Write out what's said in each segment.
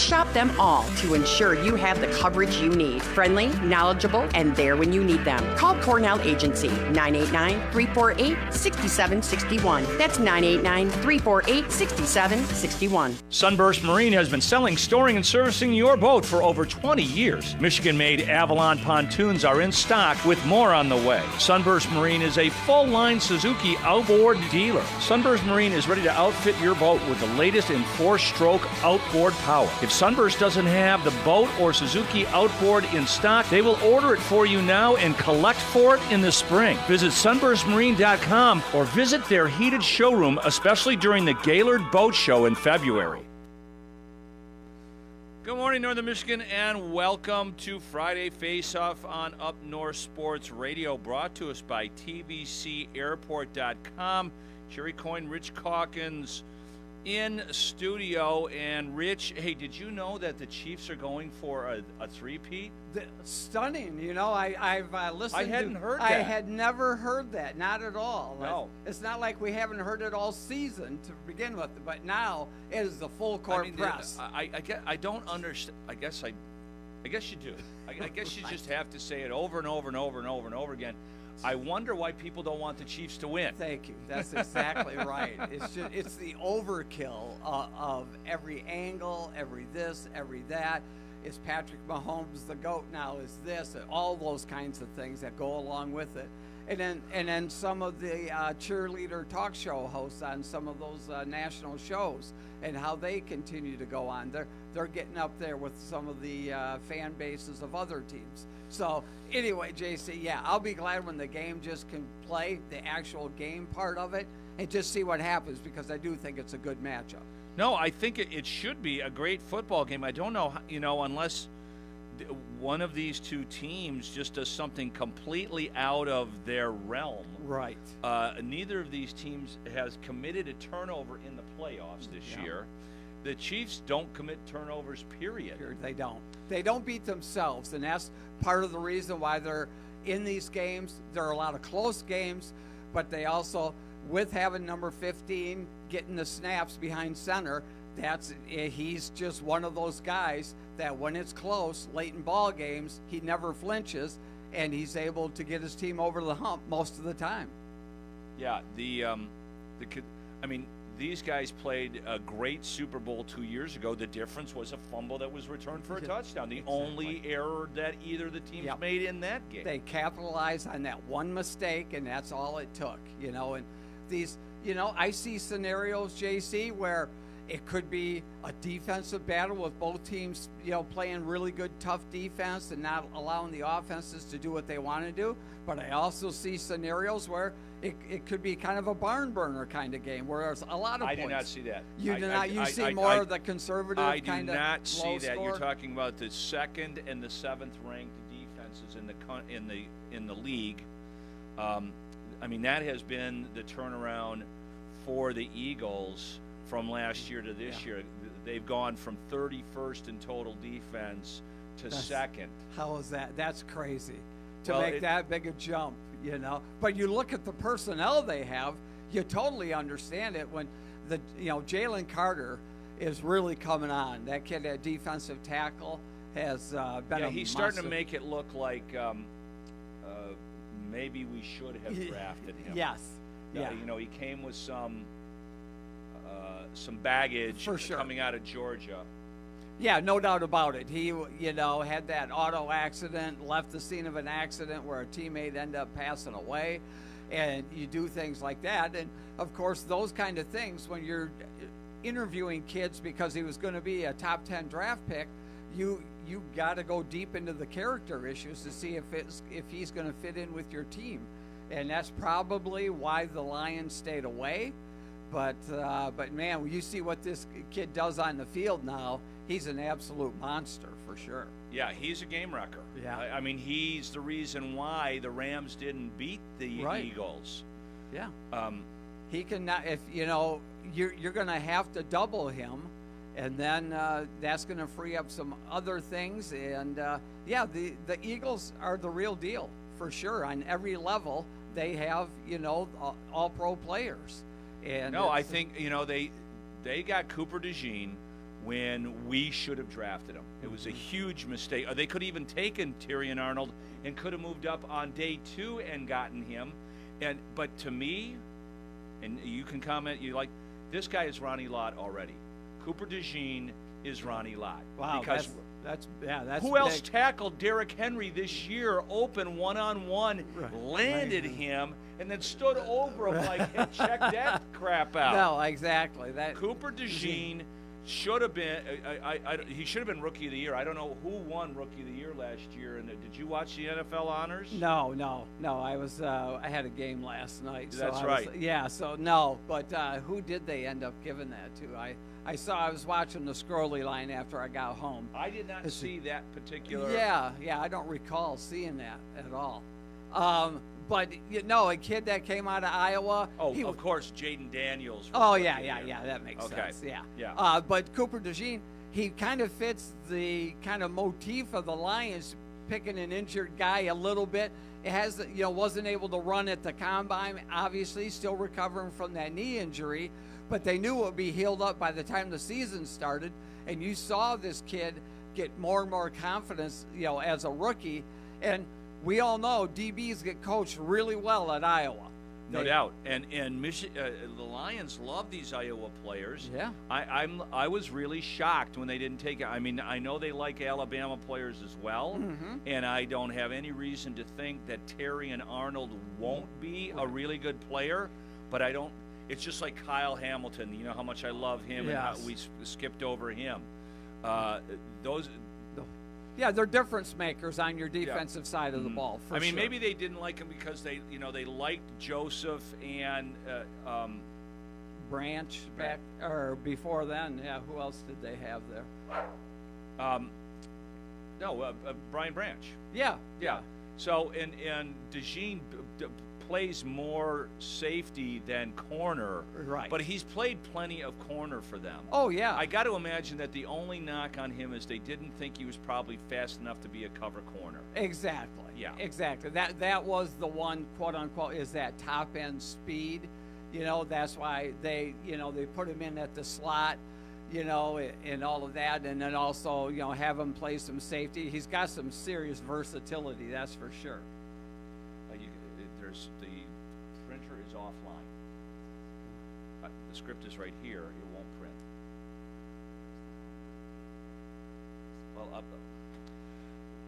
Shop them all to ensure you have the coverage you need. Friendly, knowledgeable, and there when you need them. Call Cornell Agency, 989-348-6761. That's 989-348-6761. Sunburst Marine has been selling, storing, and servicing your boat for over 20 years. Michigan-made Avalon pontoons are in stock with more on the way. Sunburst Marine is a full-line Suzuki outboard dealer. Sunburst Marine is ready to outfit your boat with the latest in 4-stroke outboard power. If Sunburst doesn't have the boat or Suzuki outboard in stock, they will order it for you now and collect for it in the spring. Visit sunburstmarine.com or visit their heated showroom, especially during the Gaylord Boat Show in February. Good morning, Northern Michigan, and welcome to Friday Faceoff on Up North Sports Radio, brought to us by tvcairport.com. Jerry Coyne, Rich Calkins in studio. And Rich, hey, did you know that the Chiefs are going for a three-peat? Stunning. You know, I've listened. I hadn't heard that. I had never heard that, not at all. No. It's not like we haven't heard it all season to begin with, but now it is the full court press. I don't understand. I guess you do. I guess you just have to say it over and over and over and over and over again. I wonder why people don't want the Chiefs to win. Thank you. That's exactly right. It's the overkill of every angle, every this, every that. Is Patrick Mahomes the GOAT now? Is this? All those kinds of things that go along with it. And then some of the cheerleader talk show hosts on some of those national shows and how they continue to go on. They're getting up there with some of the fan bases of other teams. So anyway, JC, yeah, I'll be glad when the game just can play the actual game part of it and just see what happens, because I do think it's a good matchup. No, I think it should be a great football game. I don't know, unless one of these two teams just does something completely out of their realm. Right. Neither of these teams has committed a turnover in the playoffs this year. The Chiefs don't commit turnovers, period. They don't. They don't beat themselves, and that's part of the reason why they're in these games. There are a lot of close games, but they also, with having number 15 getting the snaps behind center, he's just one of those guys that when it's close, late in ball games, he never flinches, and he's able to get his team over the hump most of the time. Yeah, these guys played a great Super Bowl 2 years ago. The difference was a fumble that was returned for a touchdown. The only error that either of the teams made in that game. They capitalized on that one mistake, and that's all it took. And these, I see scenarios, JC, where it could be a defensive battle with both teams, playing really good, tough defense and not allowing the offenses to do what they want to do. But I also see scenarios where it could be kind of a barn burner kind of game where there's a lot of points. I do not see that. You do not. You see more of the conservative kind of low score? I do not see that. You're talking about the second and the seventh ranked defenses in the league. That has been the turnaround for the Eagles from last year to this year. They've gone from 31st in total defense to second. How is that? That's crazy to make that big a jump, But you look at the personnel they have, you totally understand it when Jalen Carter is really coming on. That kid at defensive tackle has been he's starting to make it look like maybe we should have drafted him. Yes. Yeah. He came with some baggage for sure coming out of Georgia. Yeah, no doubt about it. He, had that auto accident, left the scene of an accident where a teammate ended up passing away, and you do things like that. And, of course, those kind of things, when you're interviewing kids because he was going to be a top 10 draft pick, you got to go deep into the character issues to see if he's going to fit in with your team. And that's probably why the Lions stayed away. But man, when you see what this kid does on the field now, he's an absolute monster for sure. Yeah, he's a game wrecker. Yeah. He's the reason why the Rams didn't beat the Eagles. Yeah. He can not, if you're going to have to double him, and then that's going to free up some other things. And the Eagles are the real deal for sure on every level. They have all pro players. And I think they got Cooper DeJean, when we should have drafted him. It was a huge mistake. They could have even taken Tyrion Arnold and could have moved up on day 2 and gotten him. But to me, and you can comment, this guy is Ronnie Lott already. Cooper DeJean is Ronnie Lott. Wow, because that's who else tackled Derrick Henry this year, open one-on-one, landed him, and then stood over him like, hey, check that crap out. No, exactly. Cooper DeJean should have been. He should have been Rookie of the Year. I don't know who won Rookie of the Year last year. And did you watch the NFL honors? No. I had a game last night. That's right. So no. But who did they end up giving that to? I was watching the Scrolly line after I got home. I did not see that particular. Yeah. I don't recall seeing that at all. But a kid that came out of Iowa. Oh, of course, Jaden Daniels. That makes sense. Yeah. But Cooper DeJean, he kind of fits the kind of motif of the Lions, picking an injured guy a little bit. It has, wasn't able to run at the combine. Obviously, still recovering from that knee injury, but they knew it would be healed up by the time the season started. And you saw this kid get more and more confidence, as a rookie. And we all know DBs get coached really well at Iowa. No doubt. And the Lions love these Iowa players. Yeah. I was really shocked when they didn't take it. I mean, I know they like Alabama players as well, and I don't have any reason to think that Tyrion Arnold won't be a really good player, but I don't. It's just like Kyle Hamilton. You know how much I love him, and how we skipped over him. They're difference makers on your defensive side of the ball. For sure. Maybe they didn't like him because they liked Joseph and Branch back or before then. Yeah, who else did they have there? Brian Branch. Yeah. So and DeJean plays more safety than corner, right? But he's played plenty of corner for them. Oh yeah. I got to imagine that the only knock on him is they didn't think he was probably fast enough to be a cover corner. Exactly. Yeah. Exactly. That was the one, quote unquote, is that top end speed. That's why they put him in at the slot. And all of that, and then also have him play some safety. He's got some serious versatility, that's for sure. The printer is offline. The script is right here. It won't print.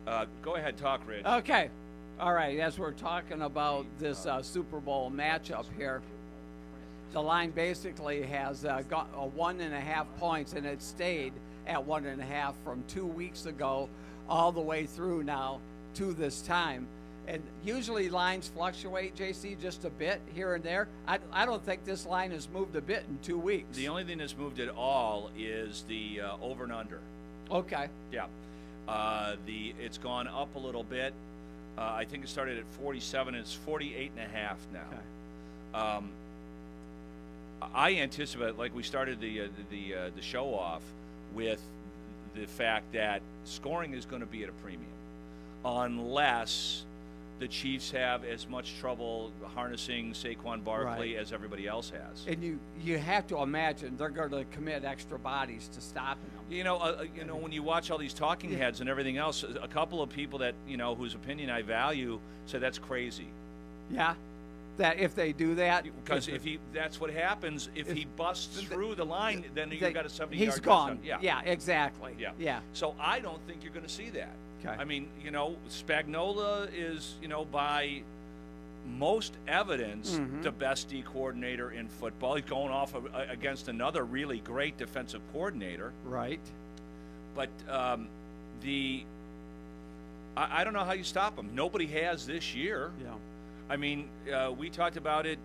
Well, go ahead, talk, Rich. Okay. All right. As we're talking about this Super Bowl matchup here, the line basically has got 1.5 points, and it stayed at 1.5 from 2 weeks ago all the way through now to this time. And usually lines fluctuate, JC, just a bit here and there. I don't think this line has moved a bit in 2 weeks. The only thing that's moved at all is the over and under. Okay. Yeah. It's gone up a little bit. I think it started at 47. And it's 48.5 now. Okay. I anticipate, like we started the show off with the fact that scoring is going to be at a premium, unless the Chiefs have as much trouble harnessing Saquon Barkley as everybody else has. And you have to imagine they're going to commit extra bodies to stopping them. When you watch all these talking heads and everything else, a couple of people that whose opinion I value say that's crazy. Yeah. That if they do that, because that's what happens. If he busts through the line, then you've got a 70-yard he's gone. touchdown. Yeah, exactly. Yeah. So I don't think you're going to see that. Okay. I mean, Spagnuolo is, by most evidence, the best D coordinator in football. He's going off against another really great defensive coordinator. Right. But I don't know how you stop him. Nobody has this year. Yeah. I mean, we talked about it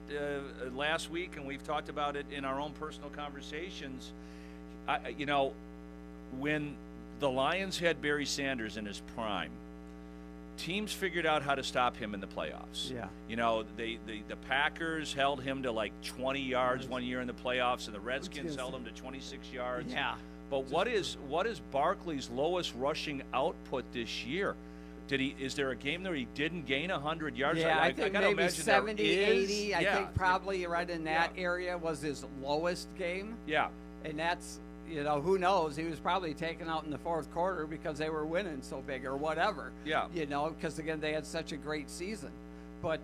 last week, and we've talked about it in our own personal conversations. When the Lions had Barry Sanders in his prime, teams figured out how to stop him in the playoffs. Yeah. The Packers held him to like 20 yards one year in the playoffs, and the Redskins held him to 26 yards. Yeah. But what is Barkley's lowest rushing output this year? Is there a game there he didn't gain 100 yards? Yeah, I think maybe 70, 80. I think probably right in that area was his lowest game. Yeah. And that's, You know, who knows? He was probably taken out in the fourth quarter because they were winning so big or whatever. Yeah. You know, because again, they had such a great season. But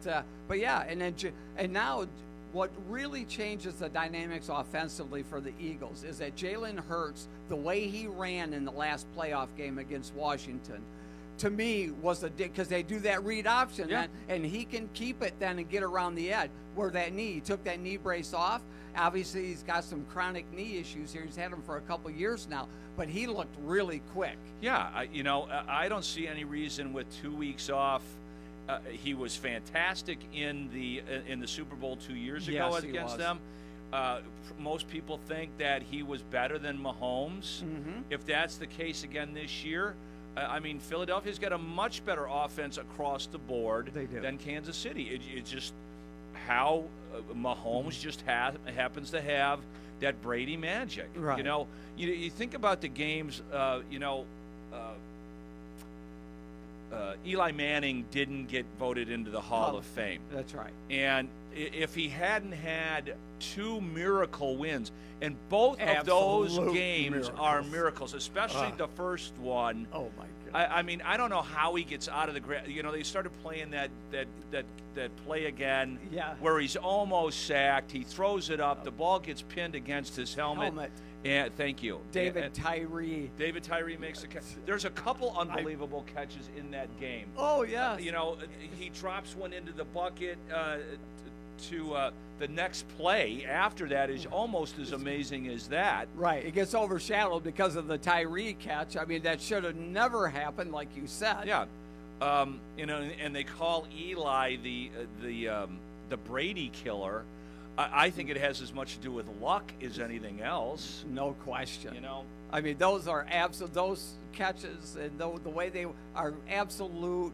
yeah, and now what really changes the dynamics offensively for the Eagles is that Jalen Hurts, the way he ran in the last playoff game against Washington, to me was because they do that read option, and he can keep it then and get around the edge. Where that knee, he took that knee brace off. Obviously, he's got some chronic knee issues here. He's had them for a couple years now, but he looked really quick. Yeah, I don't see any reason with 2 weeks off. He was fantastic in the Super Bowl 2 years ago against them. Most people think that he was better than Mahomes. Mm-hmm. If that's the case again this year, I mean, Philadelphia's got a much better offense across the board than Kansas City. It's just how Mahomes just happens to have that Brady magic. Right. You know, you think about the games, Eli Manning didn't get voted into the Hall of Fame. That's right. And if he hadn't had 2 miracle wins, and both of those games are miracles, especially the first one. Oh my goodness! I mean, I don't know how he gets out of the ground. You know, they started playing that play again, where he's almost sacked. He throws it up. The ball gets pinned against his helmet. And thank you, David Tyree. David Tyree makes a catch. There's a couple unbelievable catches in that game. Oh yeah. You know, he drops one into the bucket. To the next play after that is almost as amazing as that. Right. It gets overshadowed because of the Tyree catch. I mean, that should have never happened, like you said. Yeah. You know, and they call Eli the Brady killer. I think it has as much to do with luck as anything else. No question. You know, I mean, those are those catches and the way they are absolute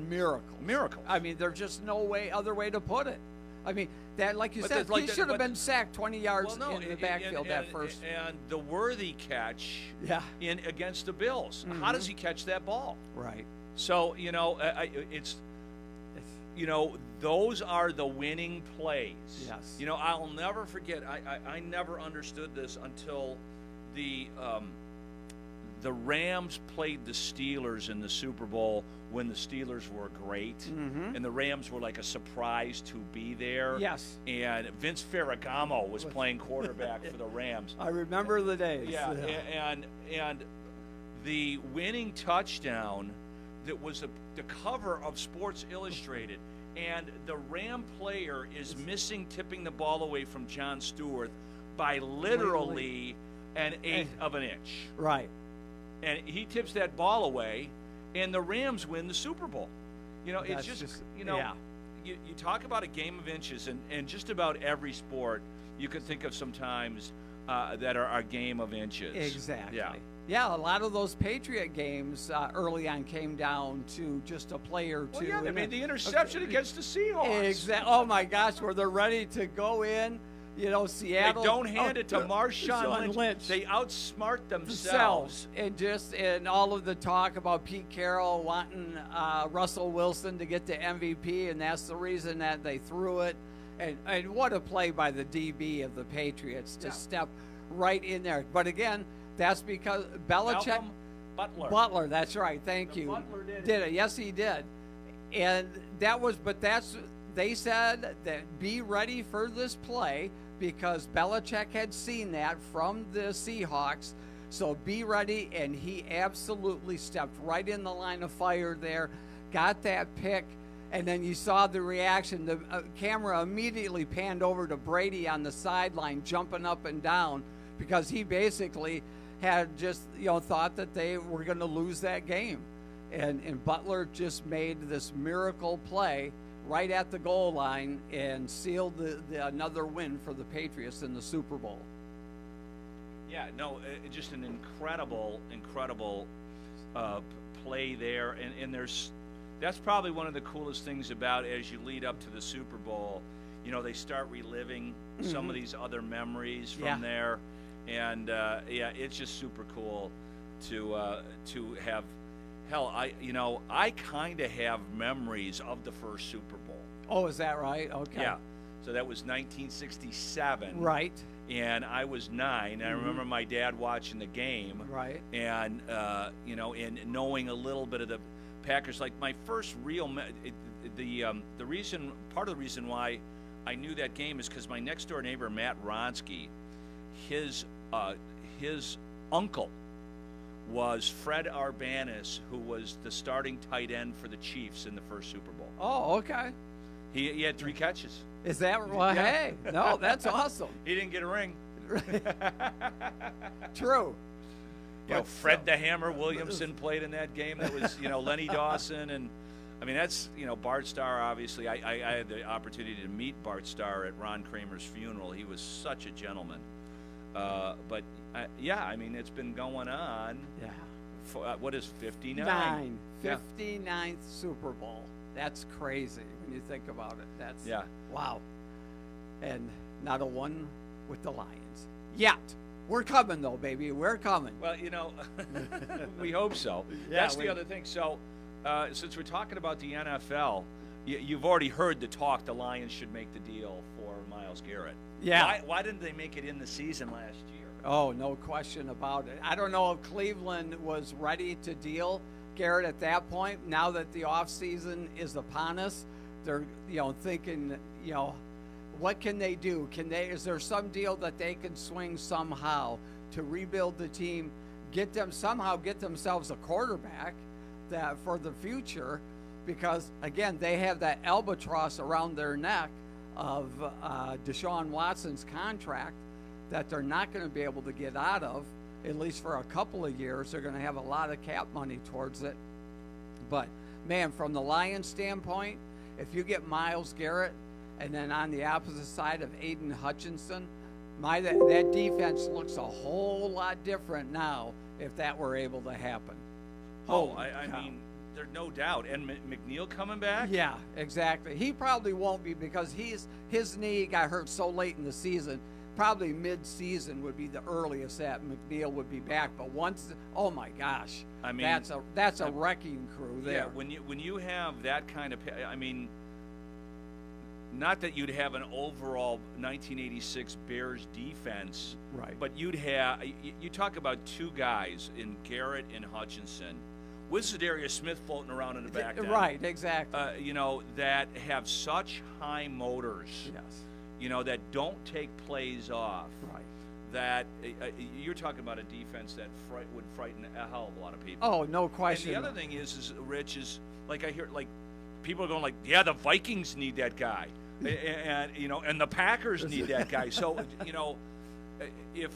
miracles. I mean, there's just no other way to put it. I mean, that, like you said, he should have been sacked 20 yards in the backfield first. And the Worthy catch against the Bills. Mm-hmm. How does he catch that ball? Right. So, you know, those are the winning plays. Yes. You know, I'll never forget, I never understood this until the Rams played the Steelers in the Super Bowl when the Steelers were great, and the Rams were like a surprise to be there. Yes. And Vince Ferragamo was playing quarterback for the Rams. I remember the days. Yeah, and the winning touchdown that was the cover of Sports Illustrated, and the Ram player is missing tipping the ball away from Jon Stewart by literally an eighth of an inch. Right. And he tips that ball away, and the Rams win the Super Bowl. You know, it's just you know, you talk about a game of inches, and just about every sport you can think of sometimes that are a game of inches. Exactly. Yeah, a lot of those Patriot games early on came down to just a play or two. Well, yeah, they made the interception against the Seahawks. Exactly. Oh, my gosh, where they're ready to go in. You know, Seattle. They don't hand it to Marshawn Lynch. They outsmart themselves. And all of the talk about Pete Carroll wanting Russell Wilson to get the MVP, and that's the reason that they threw it. And what a play by the DB of the Patriots to step right in there. But again, that's because Belichick. Butler, that's right. Thank you. Butler did it. Yes, he did. And they said that be ready for this play because Belichick had seen that from the Seahawks. So be ready, and he absolutely stepped right in the line of fire there, got that pick, and then you saw the reaction. The camera immediately panned over to Brady on the sideline, jumping up and down, because he basically had just thought that they were going to lose that game. And Butler just made this miracle play right at the goal line and sealed another win for the Patriots in the Super Bowl. Yeah, no, just an incredible play there, and that's probably one of the coolest things about as you lead up to the Super Bowl. You know, they start reliving some of these other memories from there, and it's just super cool to have. Hell, I kind of have memories of the first Super Bowl. Oh, is that right? Okay. Yeah. So that was 1967. Right. and I was 9. And I remember my dad watching the game, Right. and and knowing a little bit of the Packers. Like my first real, part of the reason why I knew that game is because my next door neighbor Matt Ronsky, his uncle was Fred Arbanis, who was the starting tight end for the Chiefs in the first Super Bowl. Oh, okay. He had 3 catches. Is that well? Yeah. Hey, no, that's awesome. He didn't get a ring. True. Fred the Hammer Williamson played in that game. That was Lenny Dawson, and I mean that's Bart Starr. Obviously, I had the opportunity to meet Bart Starr at Ron Kramer's funeral. He was such a gentleman. But I mean it's been going on. Yeah. What is 59? 59th Super Bowl. That's crazy when you think about it. That's wow. And not a one with the Lions yet. We're coming though, baby. We're coming. Well, we hope so. That's the other thing. So, since we're talking about the NFL, you've already heard the talk. The Lions should make the deal for Myles Garrett. Yeah. Why didn't they make it in the season last year? Oh, no question about it. I don't know if Cleveland was ready to deal Garrett at that point. Now that the offseason is upon us, they're thinking, what can they do? Is there some deal that they can swing somehow to rebuild the team, get themselves a quarterback that for the future? Because again, they have that albatross around their neck of Deshaun Watson's contract that they're not going to be able to get out of, at least for a couple of years. They're going to have a lot of cap money towards it. But man, from the Lions standpoint, if you get Myles Garrett, and then on the opposite side of Aiden Hutchinson, that defense looks a whole lot different now if that were able to happen. I mean, there's no doubt. And McNeil coming back? Yeah, exactly. He probably won't be because his knee got hurt so late in the season. Probably mid-season would be the earliest that McNeil would be back. But once, oh my gosh, I mean that's a wrecking crew there. Yeah, when you have that kind of, I mean. Not that you'd have an overall 1986 Bears defense, right? But you talk about 2 guys in Garrett and Hutchinson, with Za'Darius Smith floating around in the back end, right? Exactly. That have such high motors, yes. That don't take plays off, right? That you're talking about a defense that would frighten a hell of a lot of people. Oh, no question. And the other thing is Rich, is like I hear people are going like, yeah, the Vikings need that guy. And the Packers need that guy. So, if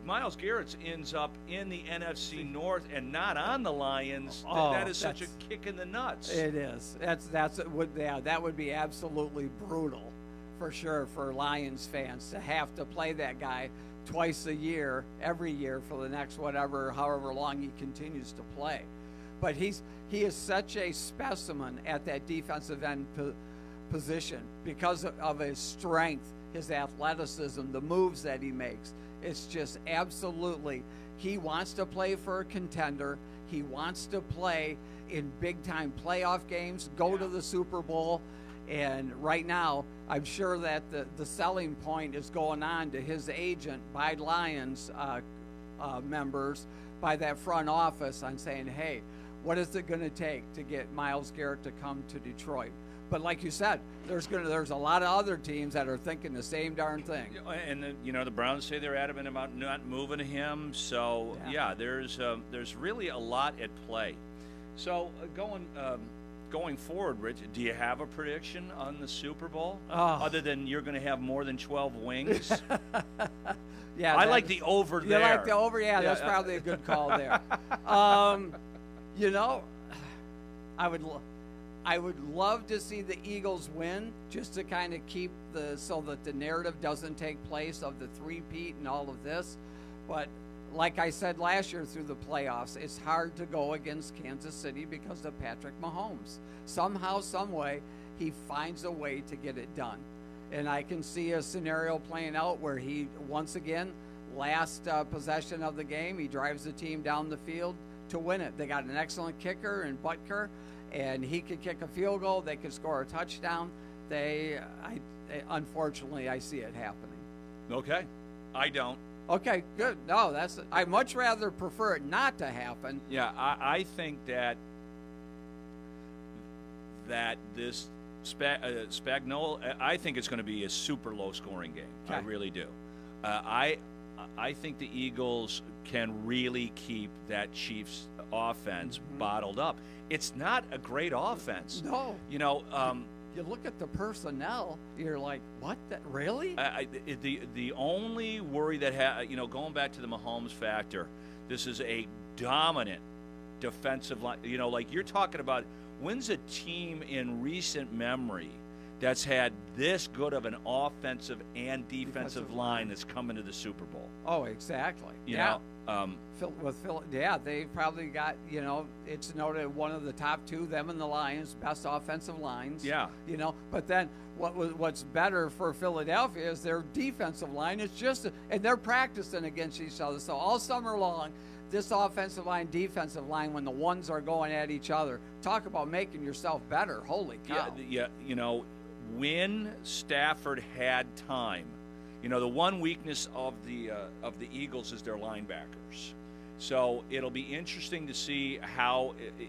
Myles Garrett ends up in the NFC North and not on the Lions, that is such a kick in the nuts. It is. That would be absolutely brutal, for sure, for Lions fans to have to play that guy twice a year, every year for the next however long he continues to play. But he is such a specimen at that defensive end position because of his strength, his athleticism, the moves that he makes. It's just absolutely, he wants to play for a contender. He wants to play in big-time playoff games, go to the Super Bowl. And right now, I'm sure that the selling point is going on to his agent by Lions members, by that front office, on saying, hey, what is it going to take to get Myles Garrett to come to Detroit? But like you said, there's a lot of other teams that are thinking the same darn thing. And the Browns say they're adamant about not moving him. So there's really a lot at play. So going forward, Rich, do you have a prediction on the Super Bowl other than you're going to have more than 12 wings? Yeah, I like the over there. You like the over? Yeah, that's probably a good call there. I would love to see the Eagles win, just to kind of keep so that the narrative doesn't take place of the three-peat and all of this. But like I said last year through the playoffs, it's hard to go against Kansas City because of Patrick Mahomes. Somehow, some way, he finds a way to get it done. And I can see a scenario playing out where he, once again, last possession of the game, he drives the team down the field to win it. They got an excellent kicker in Butker, and he could kick a field goal. They could score a touchdown. Unfortunately, I see it happening. Okay. I don't. Okay, good. No, I much rather prefer it not to happen. Yeah, I think that this Spagnuolo, I think it's going to be a super low-scoring game. Okay. I really do. I think the Eagles can really keep that Chiefs offense bottled up. It's not a great offense. No. You know, you look at the personnel, you're like, what? That really? the only worry that going back to the Mahomes factor, this is a dominant defensive line. You know, like you're talking about, when's a team in recent memory that's had this good of an offensive and defensive line that's come into the Super Bowl? Oh, exactly. You know, they probably got, it's noted one of the top two, them and the Lions, best offensive lines. Yeah. But then what's better for Philadelphia is their defensive line. It's just, and they're practicing against each other. So all summer long, this offensive line, defensive line, when the ones are going at each other, talk about making yourself better. Holy cow. Yeah, when Stafford had time, the one weakness of the Eagles is their linebackers. So it'll be interesting to see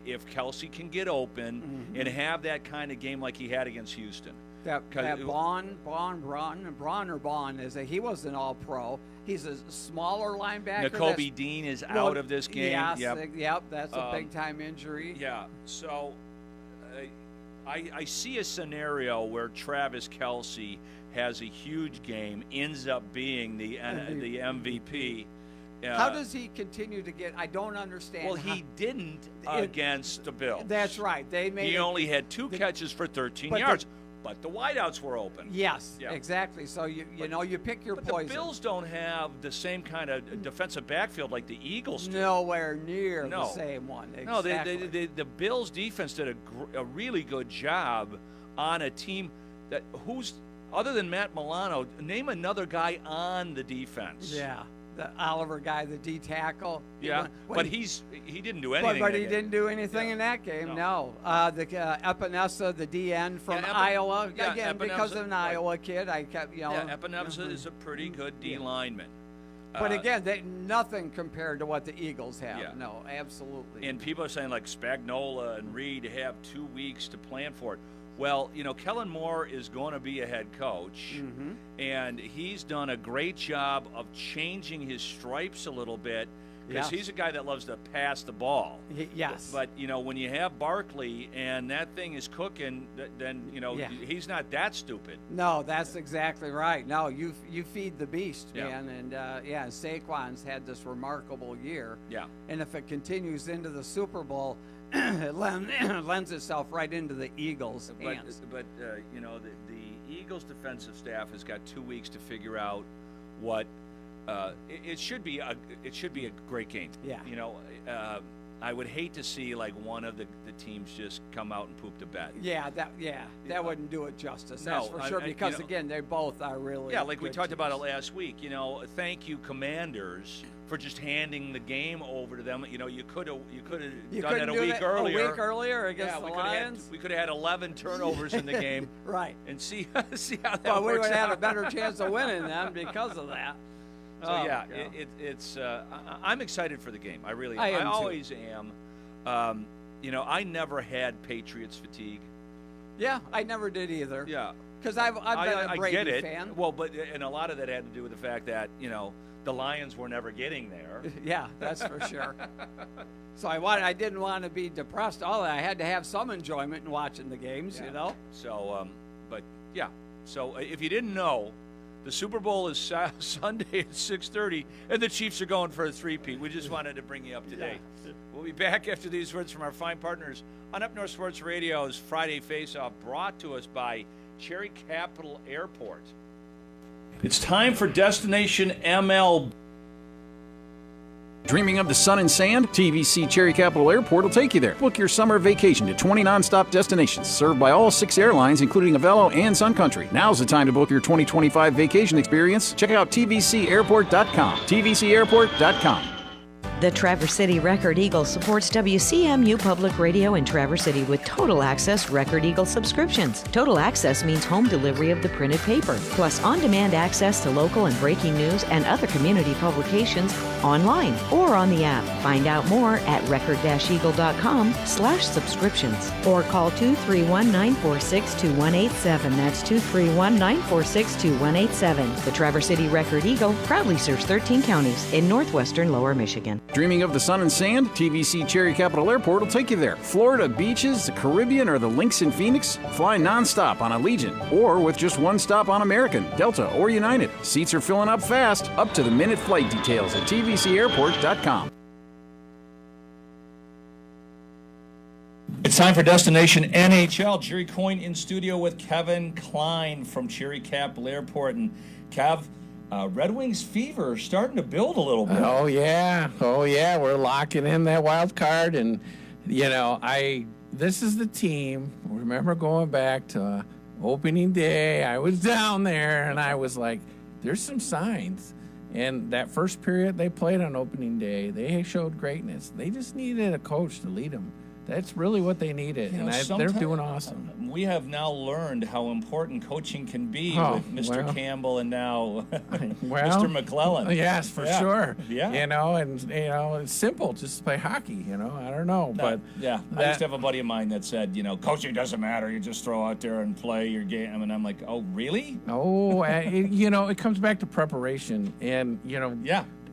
if Kelsey can get open and have that kind of game like he had against Houston. That Braun, he was an all-pro. He's a smaller linebacker. Nakobe Dean is out of this game. Yes, yep, that's a big-time injury. Yeah, so I see a scenario where Travis Kelsey has a huge game, ends up being the MVP. How does he continue to get? I don't understand. Well, he didn't against the Bills. That's right. He only had 2 catches for 13 yards. But the wideouts were open. Yes, exactly. So you pick your poison. The Bills don't have the same kind of defensive backfield like the Eagles do. Nowhere near the same one. Exactly. No, the Bills defense did a really good job on a team that other than Matt Milano, name another guy on the defense. Yeah. The Oliver guy, the D tackle. Yeah, but he didn't do anything. But he didn't do anything in that game. No. The Epinesa, the DN from Iowa, again because of an Iowa kid. I kept Epinesa is a pretty good D lineman. But again, nothing compared to what the Eagles have. Yeah. No, absolutely. And people are saying like Spagnuolo and Reed have 2 weeks to plan for it. Well, Kellen Moore is going to be a head coach, and he's done a great job of changing his stripes a little bit because he's a guy that loves to pass the ball. Yes. But, when you have Barkley and that thing is cooking, then, he's not that stupid. No, that's exactly right. No, you feed the beast, man. And, Saquon's had this remarkable year. Yeah. And if it continues into the Super Bowl, it lends itself right into the Eagles' hands. But the Eagles' defensive staff has got 2 weeks to figure out what it should be. It should be a great game. Yeah. I would hate to see like one of the teams just come out and poop the bed. Yeah, that wouldn't do it justice. That's for sure. Because again, they both are really. Yeah, like we talked teams. about it last week. Thank you, Commanders, for just handing the game over to them. You could have done it a week earlier. A week earlier against the Lions. We could have had 11 turnovers in the game. Right. And see how that works out. Well, we would have had a better chance of winning then because of that. So it's I'm excited for the game. I really am. I always am. I never had Patriots fatigue. Yeah, I never did either. Yeah. Because I've been a Brady fan. Well, and a lot of that had to do with the fact that, the Lions were never getting there. Yeah, that's for sure. So I didn't want to be depressed. I had to have some enjoyment in watching the games, So, but yeah. So if you didn't know, the Super Bowl is Sunday at 6:30, and the Chiefs are going for a three-peat. We just wanted to bring you up to date. Yeah. We'll be back after these words from our fine partners on Up North Sports Radio's Friday Faceoff, brought to us by Cherry Capital Airport. It's time for Destination ML. Dreaming of the sun and sand? TVC Cherry Capital Airport will take you there. Book your summer vacation to 20 nonstop destinations served by all 6 airlines, including Avelo and Sun Country. Now's the time to book your 2025 vacation experience. Check out tvcairport.com. tvcairport.com. The Traverse City Record Eagle supports WCMU Public Radio in Traverse City with Total Access Record Eagle subscriptions. Total Access means home delivery of the printed paper, plus on-demand access to local and breaking news and other community publications online or on the app. Find out more at record-eagle.com/subscriptions or call 231-946-2187. That's 231-946-2187. The Traverse City Record Eagle proudly serves 13 counties in northwestern Lower Michigan. Dreaming of the sun and sand? TVC Cherry Capital Airport will take you there. Florida beaches, the Caribbean, or the links in Phoenix? Fly nonstop on Allegiant or with just one stop on American, Delta, or United. Seats are filling up fast. Up to the minute flight details at tvcairport.com. It's time for Destination NHL. Jerry Coyne in studio with Kevin Klein from Cherry Capital Airport. And Kev, Red Wings fever starting to build a little bit. Oh yeah, we're locking in that wild card, and this is the team. Remember going back to opening day, I was down there and I was like, there's some signs. And that first period they played on opening day, they showed greatness. They just needed a coach to lead them. That's really what they needed, they're doing awesome. We have now learned how important coaching can be with Mr. Campbell and now Mr. McClellan. Yes, for sure. Yeah. It's simple. Just play hockey, I don't know. I used to have a buddy of mine that said, coaching doesn't matter. You just throw out there and play your game. And I'm like, oh, really? Oh, it comes back to preparation. And,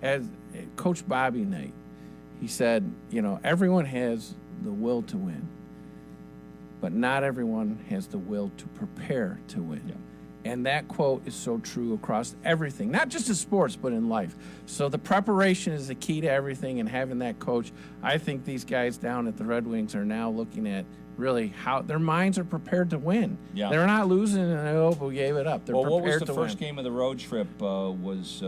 as Coach Bobby Knight, he said, everyone has the will to win, but not everyone has the will to prepare to win. Yeah. And that quote is so true across everything, not just in sports, but in life. So the preparation is the key to everything, and having that coach, I think these guys down at the Red Wings are now looking at really how their minds are prepared to win. Yeah. They're not losing and we gave it up. They're prepared to win. What was the first game of the road trip was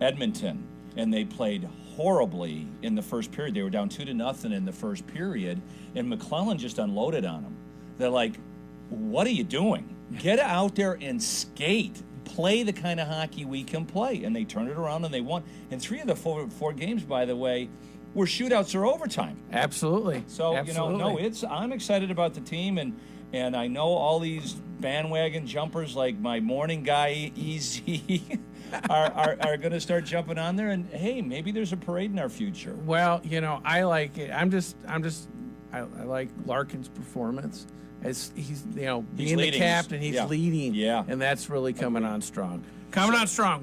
Edmonton, and they played horribly in the first period. They were down 2-0 in the first period, and McClellan just unloaded on them. They're like, what are you doing? Get out there and skate. Play the kind of hockey we can play. And they turned it around and they won. And 3 of the four games, by the way, were shootouts or overtime. Absolutely. So, I'm excited about the team, and I know all these bandwagon jumpers like my morning guy, Easy, are going to start jumping on there, and hey, maybe there's a parade in our future. Well, I like it. I like Larkin's performance as he's being the captain, he's leading, and that's really coming on strong.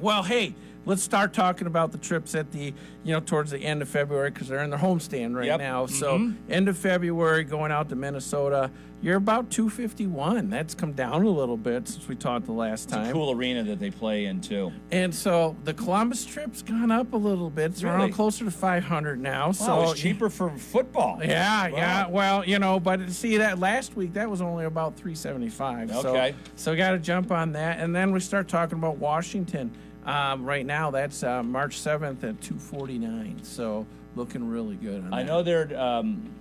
Well, hey, let's start talking about the trips at the towards the end of February, because they're in their homestand right now. So end of February, going out to Minnesota. You're about 251. That's come down a little bit since we talked the last time. It's a cool arena that they play in, too. And so the Columbus trip's gone up a little bit. It's around closer to 500 now. Wow, so it's cheaper for football. Yeah. Well, but see, that last week, that was only about 375. Okay. So we got to jump on that. And then we start talking about Washington. Right now, that's March 7th at 249. So looking really good on that. I know they're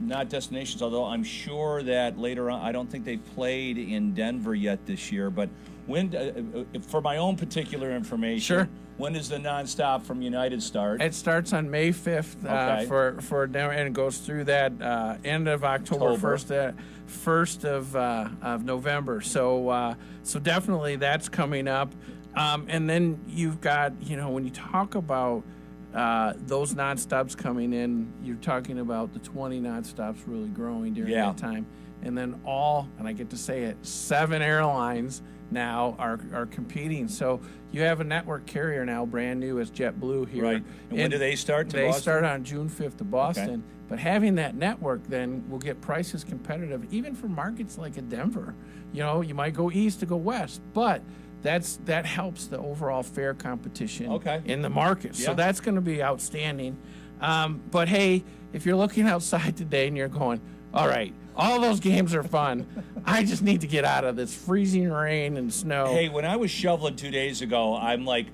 not destinations, although I'm sure that later on, I don't think they've played in Denver yet this year. But when, for my own particular information, when does the nonstop from United start? It starts on May 5th for Denver, and it goes through that end of October, 1st of November. So definitely that's coming up. And then you've got, when you talk about those nonstops coming in, you're talking about the 20 nonstops really growing during that time. And then and I get to say it, 7 airlines now are competing. So you have a network carrier now, brand new, as JetBlue here. Right. And when do they start to They Boston? start on June 5th to Boston. Okay. But having that network then will get prices competitive, even for markets like a Denver. You might go east to go west, but that helps the overall fare competition in the market. Yeah. So that's going to be outstanding. But hey, if you're looking outside today and you're going, all right, all those games are fun, I just need to get out of this freezing rain and snow. Hey, when I was shoveling 2 days ago, I'm like,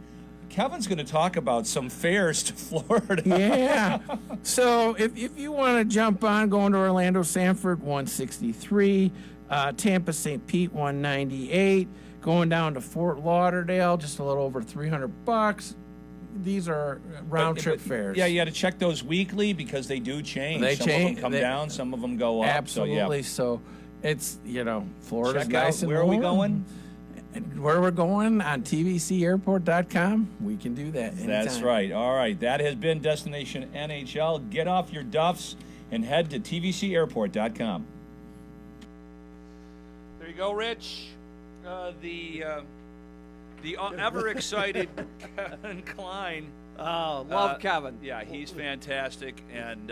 Kevin's going to talk about some fares to Florida. Yeah. So if you want to jump on, going to Orlando, Sanford, 163, Tampa, St. Pete, 198. Going down to Fort Lauderdale, just a little over $300. these are round trip fares. Yeah, you got to check those weekly because they do change. They some change. of them come down, some of them go up. Absolutely. So, it's, Florida's check nice out and where are we warm. going? Where we're going on tvcairport.com, we can do that anytime. That's right. All right. That has been Destination NHL. Get off your duffs and head to tvcairport.com. There you go, Rich. The ever excited Kevin Klein. Oh, love Kevin. Yeah, he's fantastic. And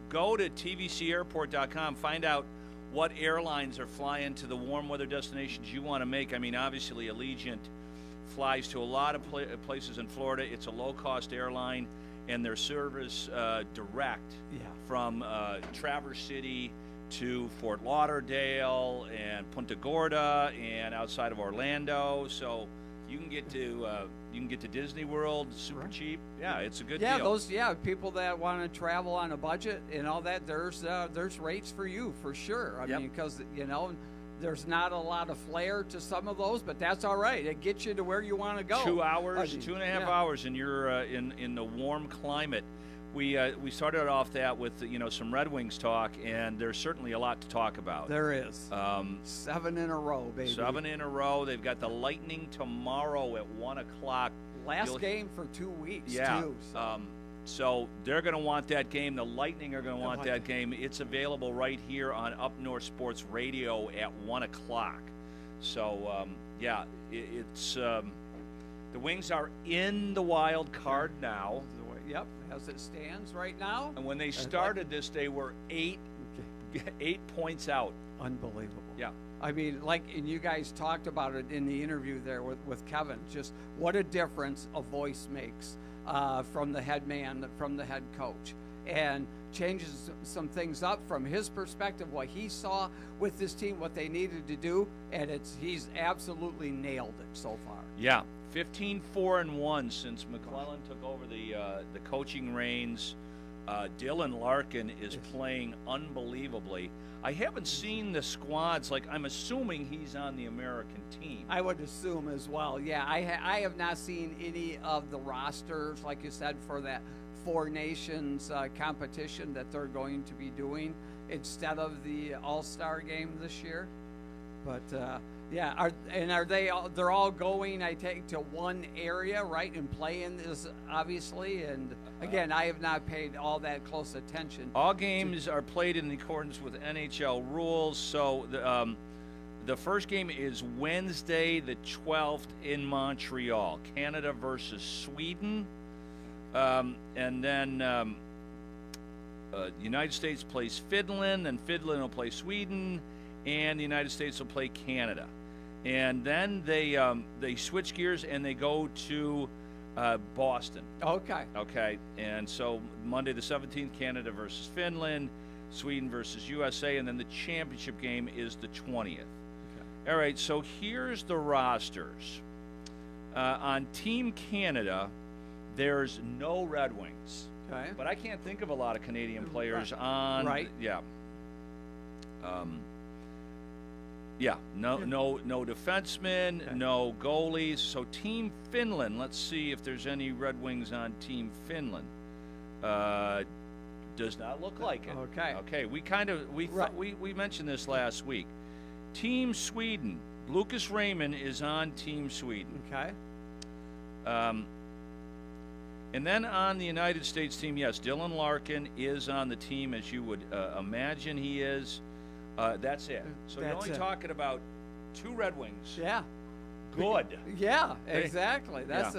go to tvcairport.com. Find out what airlines are flying to the warm weather destinations you want to make. I mean, obviously, Allegiant flies to a lot of places in Florida. It's a low-cost airline, and their service direct from Traverse City to Fort Lauderdale and Punta Gorda and outside of Orlando. So you can get to Disney World super cheap. Yeah, it's a good deal. People that want to travel on a budget and all that, there's rates for you for sure. I mean, because there's not a lot of flair to some of those, but that's all right. It gets you to where you want to go. 2 hours, 2.5 hours, and you're in the warm climate. We started off that with some Red Wings talk, and there's certainly a lot to talk about. There is 7 in a row, baby. 7 in a row. They've got the Lightning tomorrow at 1:00. Last game for 2 weeks. Yeah. Too, so they're going to want that game. The Lightning are going to want that game. It's available right here on Up North Sports Radio at 1:00. So it's the Wings are in the wild card now. Yep, as it stands right now. And when they started this, they were 8 points out. Unbelievable. Yeah. I mean, and you guys talked about it in the interview there with Kevin, just what a difference a voice makes from the head man, from the head coach, and changes some things up from his perspective, what he saw with this team, what they needed to do, and he's absolutely nailed it so far. Yeah. 15-4-1 since McClellan took over the coaching reins. Dylan Larkin is playing unbelievably. I haven't seen the squads. I'm assuming he's on the American team. I would assume as well. Yeah, I have not seen any of the rosters, like you said, for that Four Nations competition that they're going to be doing instead of the All-Star game this year. But are they all? They're all going, I take, to one area, right, and playing this obviously. And again, I have not paid all that close attention. All games are played in accordance with NHL rules. So the first game is Wednesday, the 12th, in Montreal, Canada versus Sweden, and then the United States plays Finland, and Finland will play Sweden, and the United States will play Canada. And then they switch gears and they go to Boston. Okay. And so Monday the 17th, Canada versus Finland, Sweden versus USA, and then the championship game is the 20th. Okay. All right, so here's the rosters. On Team Canada, there's no Red Wings. Okay. But I can't think of a lot of Canadian players on. Right. Yeah. No defensemen, no goalies. So Team Finland, let's see if there's any Red Wings on Team Finland. Does not look like it. Okay. We mentioned this last week. Team Sweden, Lucas Raymond is on Team Sweden. Okay. And then on the United States team, yes, Dylan Larkin is on the team, as you would imagine he is. That's it. So you're only talking about 2 Red Wings. Yeah. Good. Yeah, exactly. That's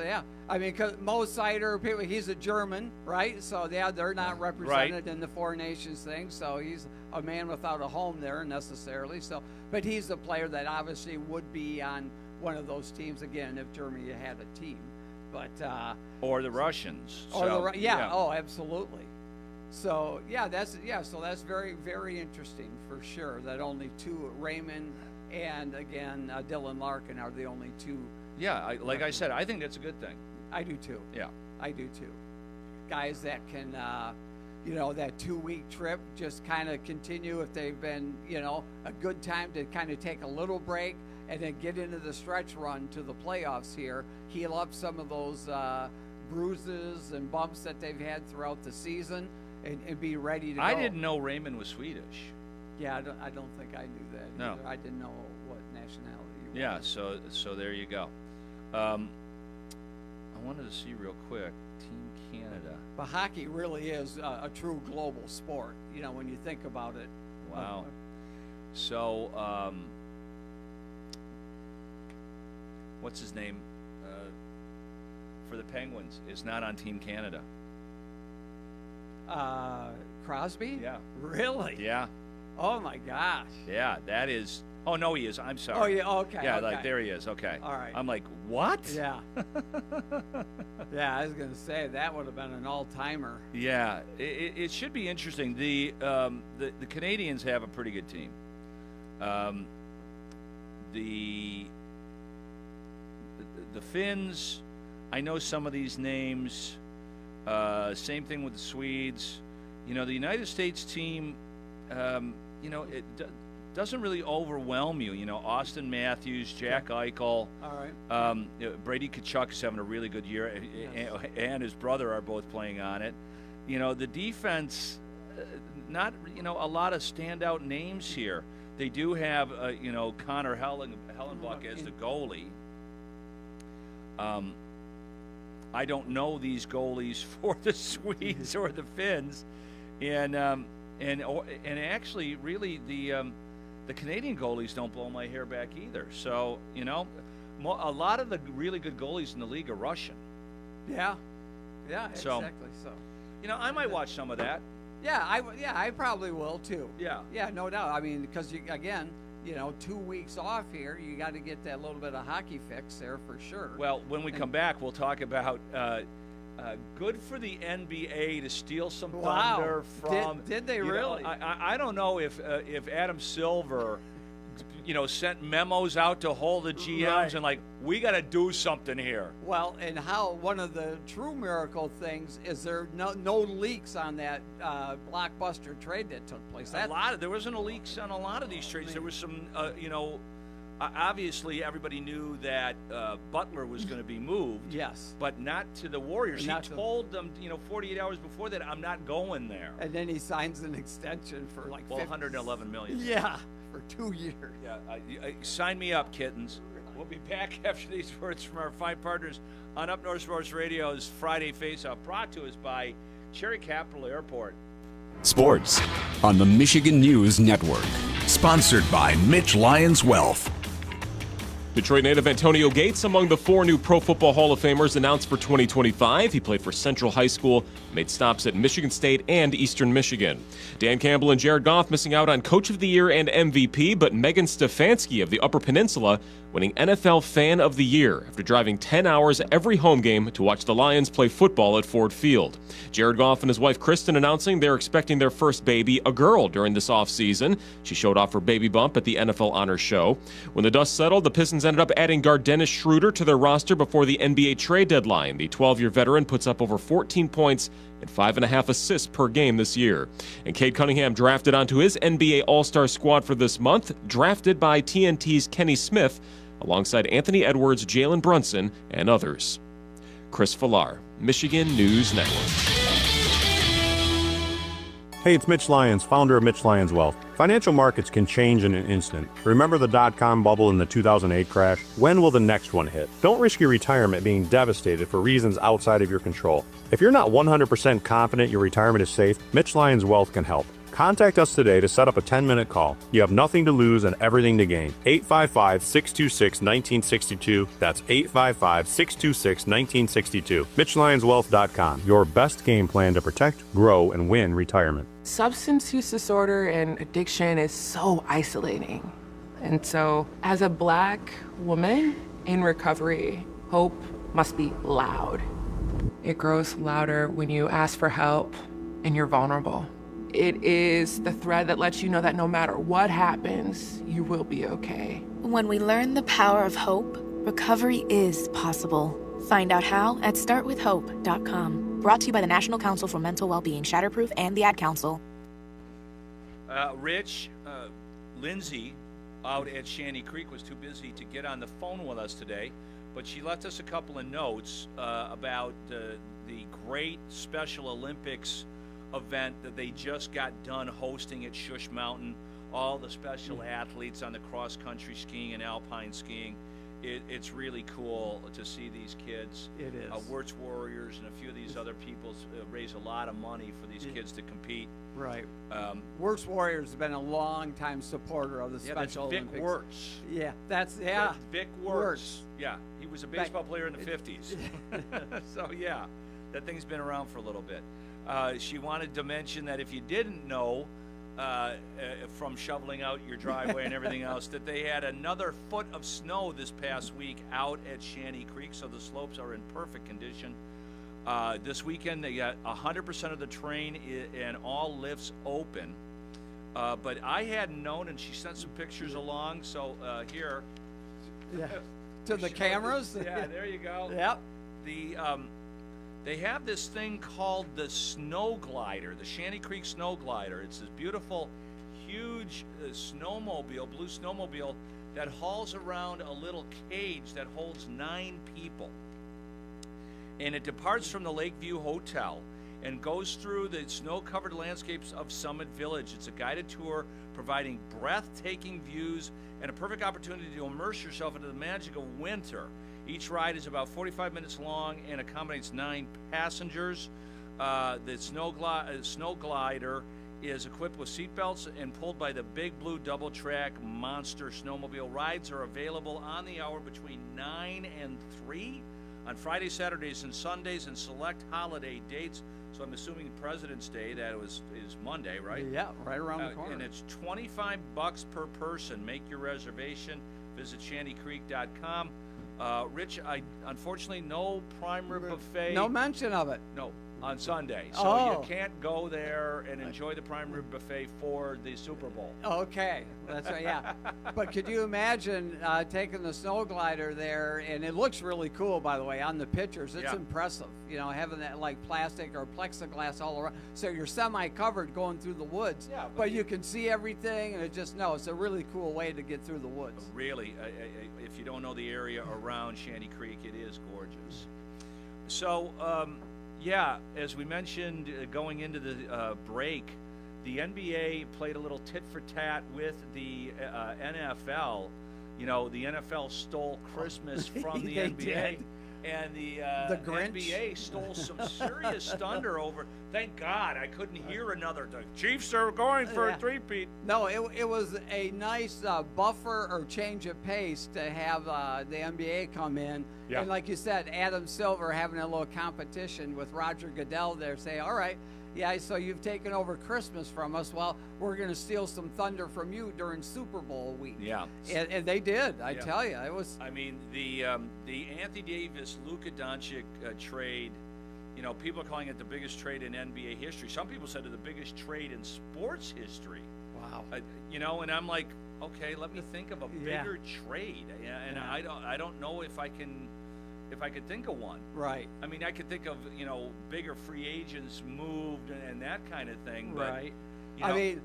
I mean, because Mo Seider, he's a German, right? So they're not represented in the Four Nations thing. So he's a man without a home there necessarily. So, but he's a player that obviously would be on one of those teams again if Germany had a team. But or the Russians. Oh, absolutely. So so that's very, very interesting for sure. That only 2, Raymond and again Dylan Larkin, are the only 2. Yeah, I said, I think that's a good thing. I do too. Yeah, I do too. Guys that can that 2-week trip, just kind of continue if they've been, a good time to kind of take a little break and then get into the stretch run to the playoffs here, heal up some of those bruises and bumps that they've had throughout the season and be ready to go. I didn't know Raymond was Swedish. Yeah, I don't think I knew that No. either. I didn't know what nationality he was. Yeah, so there you go. I wanted to see real quick, Team Canada. But hockey really is a true global sport, when you think about it. Wow. So, what's his name for the Penguins is not on Team Canada. Crosby? Yeah. Really? Yeah. Oh, my gosh. Yeah, that is. Oh, no, he is. I'm sorry. Oh, yeah, okay. Yeah, okay. like there he is. Okay. All right. I'm like, what? Yeah. Yeah, I was going to say that would have been an all-timer. Yeah, it should be interesting. The Canadians have a pretty good team. The Finns, I know some of these names. Same thing with the Swedes. The United States team, it doesn't really overwhelm you. Austin Matthews, Jack Eichel. All right. Brady Tkachuk is having a really good year, and his brother are both playing on it. The defense, not a lot of standout names here. They do have Connor Hellenbuck as the goalie. I don't know these goalies for the Swedes or the Finns, and actually, really the Canadian goalies don't blow my hair back either. So a lot of the really good goalies in the league are Russian. Yeah. Yeah. So, exactly. So. I might watch some of that. Yeah. I probably will too. Yeah. Yeah. No doubt. I mean, because 2 weeks off here, you got to get that little bit of hockey fix there for sure. Well, when we come back, we'll talk about good for the NBA to steal some thunder from. Did they really? I don't know if Adam Silver, sent memos out to hold the GMs and we got to do something here. Well, and how one of the true miracle things is there no leaks on that blockbuster trade that took place. There wasn't a leaks on a lot of these trades. There was some, obviously everybody knew that Butler was going to be moved. Yes. But not to the Warriors. He told them, 48 hours before that, I'm not going there. And then he signs an extension for $111 million. Yeah, for 2 years. Yeah, sign me up, kittens. We'll be back after these words from our fine partners on Up North Sports Radio's Friday Faceoff, brought to us by Cherry Capital Airport. Sports on the Michigan News Network. Sponsored by Mitch Lyons Wealth. Detroit native Antonio Gates among the 4 new Pro Football Hall of Famers announced for 2025. He played for Central High School, made stops at Michigan State and Eastern Michigan. Dan Campbell and Jared Goff missing out on Coach of the Year and MVP, but Megan Stefanski of the Upper Peninsula winning NFL Fan of the Year after driving 10 hours every home game to watch the Lions play football at Ford Field. Jared Goff and his wife Kristen announcing they're expecting their first baby, a girl, during this offseason. She showed off her baby bump at the NFL Honors Show. When the dust settled, the Pistons ended up adding guard Dennis Schroeder to their roster before the NBA trade deadline. The 12-year veteran puts up over 14 points and 5.5 assists per game this year. And Cade Cunningham drafted onto his NBA All-Star squad for this month, drafted by TNT's Kenny Smith, alongside Anthony Edwards, Jalen Brunson, and others. Chris Villar, Michigan News Network. Hey, it's Mitch Lyons, founder of Mitch Lyons Wealth. Financial markets can change in an instant. Remember the dot-com bubble and the 2008 crash? When will the next one hit? Don't risk your retirement being devastated for reasons outside of your control. If you're not 100% confident your retirement is safe, Mitch Lyons Wealth can help. Contact us today to set up a 10-minute call. You have nothing to lose and everything to gain. 855-626-1962. That's 855-626-1962. MitchLyonsWealth.com. Your best game plan to protect, grow, and win retirement. Substance use disorder and addiction is so isolating. And so, as a Black woman in recovery, hope must be loud. It grows louder when you ask for help and you're vulnerable. It is the thread that lets you know that no matter what happens, you will be okay. When we learn the power of hope, recovery is possible. Find out how at startwithhope.com. Brought to you by the National Council for Mental Wellbeing, Shatterproof, and the Ad Council. Rich, Lindsay out at Shanty Creek was too busy to get on the phone with us today, but she left us a couple of notes about the great Special Olympics event that they just got done hosting at Shush Mountain. All the special athletes on the cross-country skiing and alpine skiing. It's really cool to see these kids. It is. Wirtz Warriors and a few of these other people raise a lot of money for these kids to compete. Right. Wirtz Warriors has been a long-time supporter of the Special Olympics. Vic Wirtz. Yeah, that's Vic Wirtz. Yeah, he was a baseball player in the 50s. So yeah, that thing's been around for a little bit. She wanted to mention that if you didn't know, from shoveling out your driveway and everything else, that they had another foot of snow this past week out at Shanty Creek, so the slopes are in perfect condition. This weekend they got 100% of the terrain and all lifts open, but I hadn't known, and she sent some pictures along, so here. Yeah. To the cameras? Yeah, there you go. Yep. They have this thing called the snow glider, the Shanty Creek snow glider. It's this beautiful, huge snowmobile, blue snowmobile, that hauls around a little cage that holds 9 people. And it departs from the Lakeview Hotel and goes through the snow-covered landscapes of Summit Village. It's a guided tour providing breathtaking views and a perfect opportunity to immerse yourself into the magic of winter. Each ride is about 45 minutes long and accommodates 9 passengers. The snow glider is equipped with seatbelts and pulled by the big blue double-track monster snowmobile. Rides are available on the hour between 9 and 3 on Fridays, Saturdays, and Sundays, and select holiday dates. So I'm assuming President's Day, is Monday, right? Yeah, right around the corner. And it's $25 per person. Make your reservation. Visit shantycreek.com. Rich, unfortunately, no prime rib buffet. No mention of it. No, on Sunday. So you can't go there and enjoy the prime rib buffet for the Super Bowl. Okay, that's right, yeah. But could you imagine taking the snow glider there, and it looks really cool, by the way, on the pictures. It's impressive, having that like plastic or plexiglass all around. So you're semi-covered going through the woods, but you can see everything, and it's a really cool way to get through the woods. Really, if you don't know the area around Shanty Creek, it is gorgeous. So, as we mentioned going into the break, the NBA played a little tit-for-tat with the NFL. The NFL stole Christmas from the NBA. Did. And the Grinch? NBA stole some serious thunder over. Thank God I couldn't hear another. The Chiefs are going for a three-peat. No, it was a nice buffer or change of pace to have the NBA come in. Yeah. And like you said, Adam Silver having a little competition with Roger Goodell there, say, all right, so you've taken over Christmas from us. Well, we're going to steal some thunder from you during Super Bowl week. Yeah. And they did, I tell you. It was. I mean, the Anthony Davis, Luka Doncic trade, people are calling it the biggest trade in NBA history. Some people said it the biggest trade in sports history. Wow. And I'm like, okay, let me think of a bigger trade. And I don't know if I could think of one. Right. I mean, I could think of, bigger free agents moved and that kind of thing. But, right. I mean,